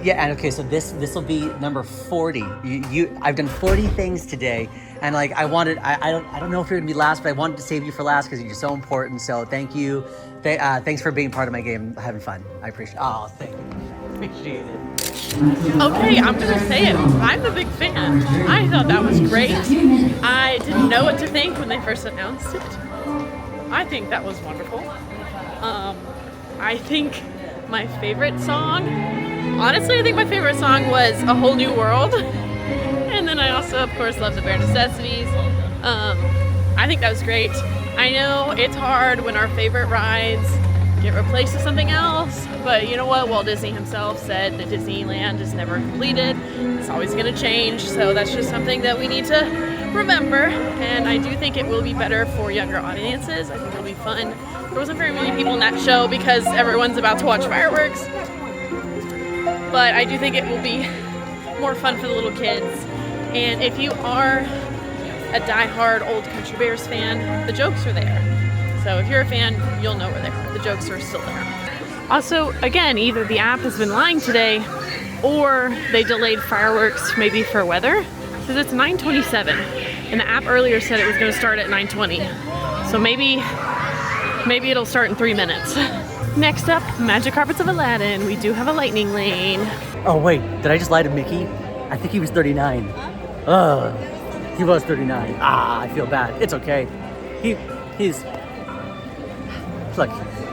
Yeah, and okay, so this will be number 40. I've done 40 things today, and like I don't know if you're gonna be last, but I wanted to save you for last because you're so important. So thank you. Thanks for being part of my game, having fun. I appreciate it. Oh, thank you. Appreciate it. Okay, I'm gonna say it. I'm a big fan. I thought that was great. I didn't know what to think when they first announced it. I think that was wonderful. I think my favorite song, honestly, I think my favorite song was A Whole New World. And then I also, of course, love The Bare Necessities. I think that was great. I know it's hard when our favorite rides get replaced with something else, but you know what? Walt Disney himself said that Disneyland is never completed. It's always going to change, so that's just something that we need to remember. And I do think it will be better for younger audiences. I think it'll be fun. There wasn't very many people in that show because everyone's about to watch fireworks, but I do think it will be more fun for the little kids. And if you are a die-hard old Country Bears fan, the jokes are there. So if you're a fan, you'll know where they are. The jokes are still there. Also, again, either the app has been lying today or they delayed fireworks maybe for weather, because it's 9:27 and the app earlier said it was going to start at 9:20. So maybe it'll start in 3 minutes. Next up, Magic Carpets of Aladdin. We do have a lightning lane. Oh wait, did I just lie to Mickey? I think he was 39. Ugh, he was 39. Ah, I feel bad. It's okay. He's look,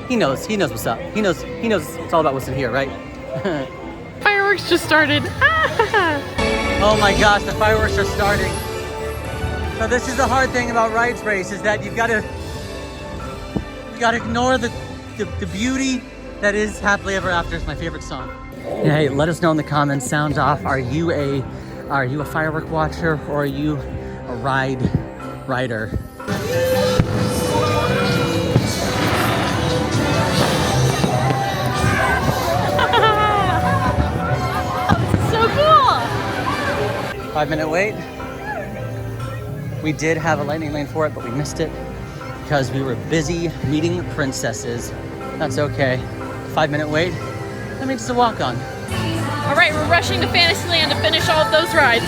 he knows what's up. He knows it's all about what's in here, right? Fireworks just started. Oh my gosh, the fireworks are starting. So this is the hard thing about Rides Race, is that you gotta ignore the beauty that is Happily Ever After. Is my favorite song. And hey, let us know in the comments. Sound off. Are you a firework watcher, or are you a rider? So cool! 5-minute wait. We did have a lightning lane for it, but we missed it because we were busy meeting princesses. That's okay. 5-minute wait. That means it's a walk on. All right, we're rushing to Fantasyland to finish all of those rides.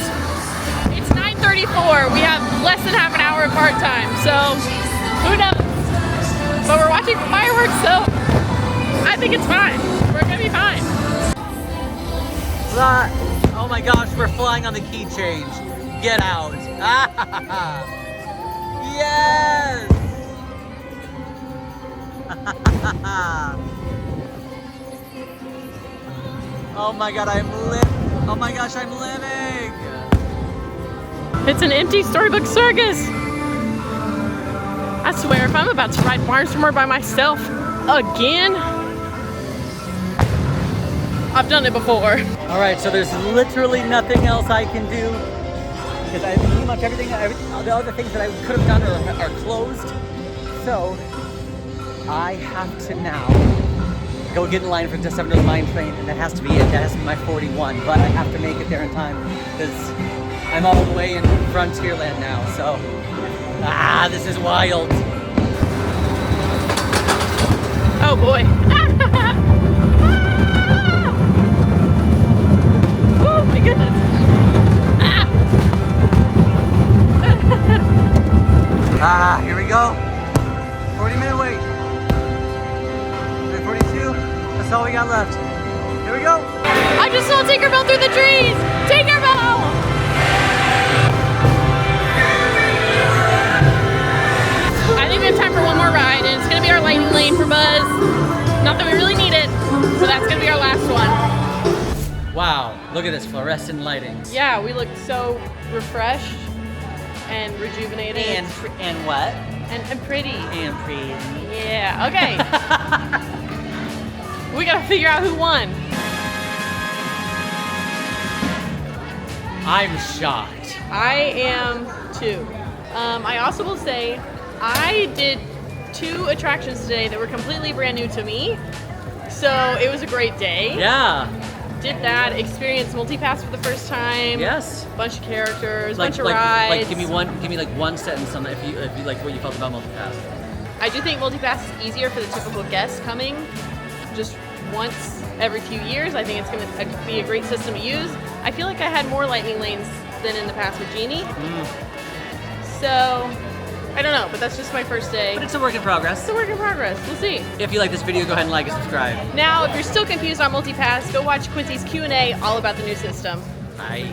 It's 9:34. We have less than half an hour of part time, so who knows? But we're watching fireworks, so I think it's fine. We're gonna be fine. Oh my gosh, we're flying on the key change. Get out. Yes! Oh my god, oh my gosh, I'm living! It's an empty Storybook Circus. I swear, if I'm about to ride Barnstormer by myself again, I've done it before. All right, so there's literally nothing else I can do because pretty much everything, the other things that I could have done are closed. So I have to now go get in line for December's mine train, and that has to be it. That has to be my 41, but I have to make it there in time because I'm all the way in Frontierland now. So, this is wild. Oh boy. Oh my goodness. Here we go. 40-minute wait. 42. That's all we got left. Here we go. I just saw Tinkerbell through the trees. Tinkerbell. I think we have time for one more ride, and it's gonna be our lightning lane for Buzz. Not that we really need it, so that's gonna be our last one. Wow, look at this fluorescent lighting. Yeah, we look so refreshed and rejuvenated. And what? And pretty. And pretty. Yeah, okay. We gotta figure out who won. I'm shocked. I am too. I also will say, I did 2 attractions today that were completely brand new to me. So it was a great day. Yeah. did that, experienced multipass for the first time. Yes. Bunch of characters, bunch of rides. Like give me like one sentence on if you like what you felt about multipass. I do think multipass is easier for the typical guest coming just once every few years. I think it's going to be a great system to use. I feel like I had more lightning lanes than in the past with Genie. So, I don't know, but that's just my first day. But it's a work in progress. It's a work in progress. We'll see. If you like this video, go ahead and like and subscribe. Now, if you're still confused on multipass, go watch Quincy's Q&A all about the new system. Bye.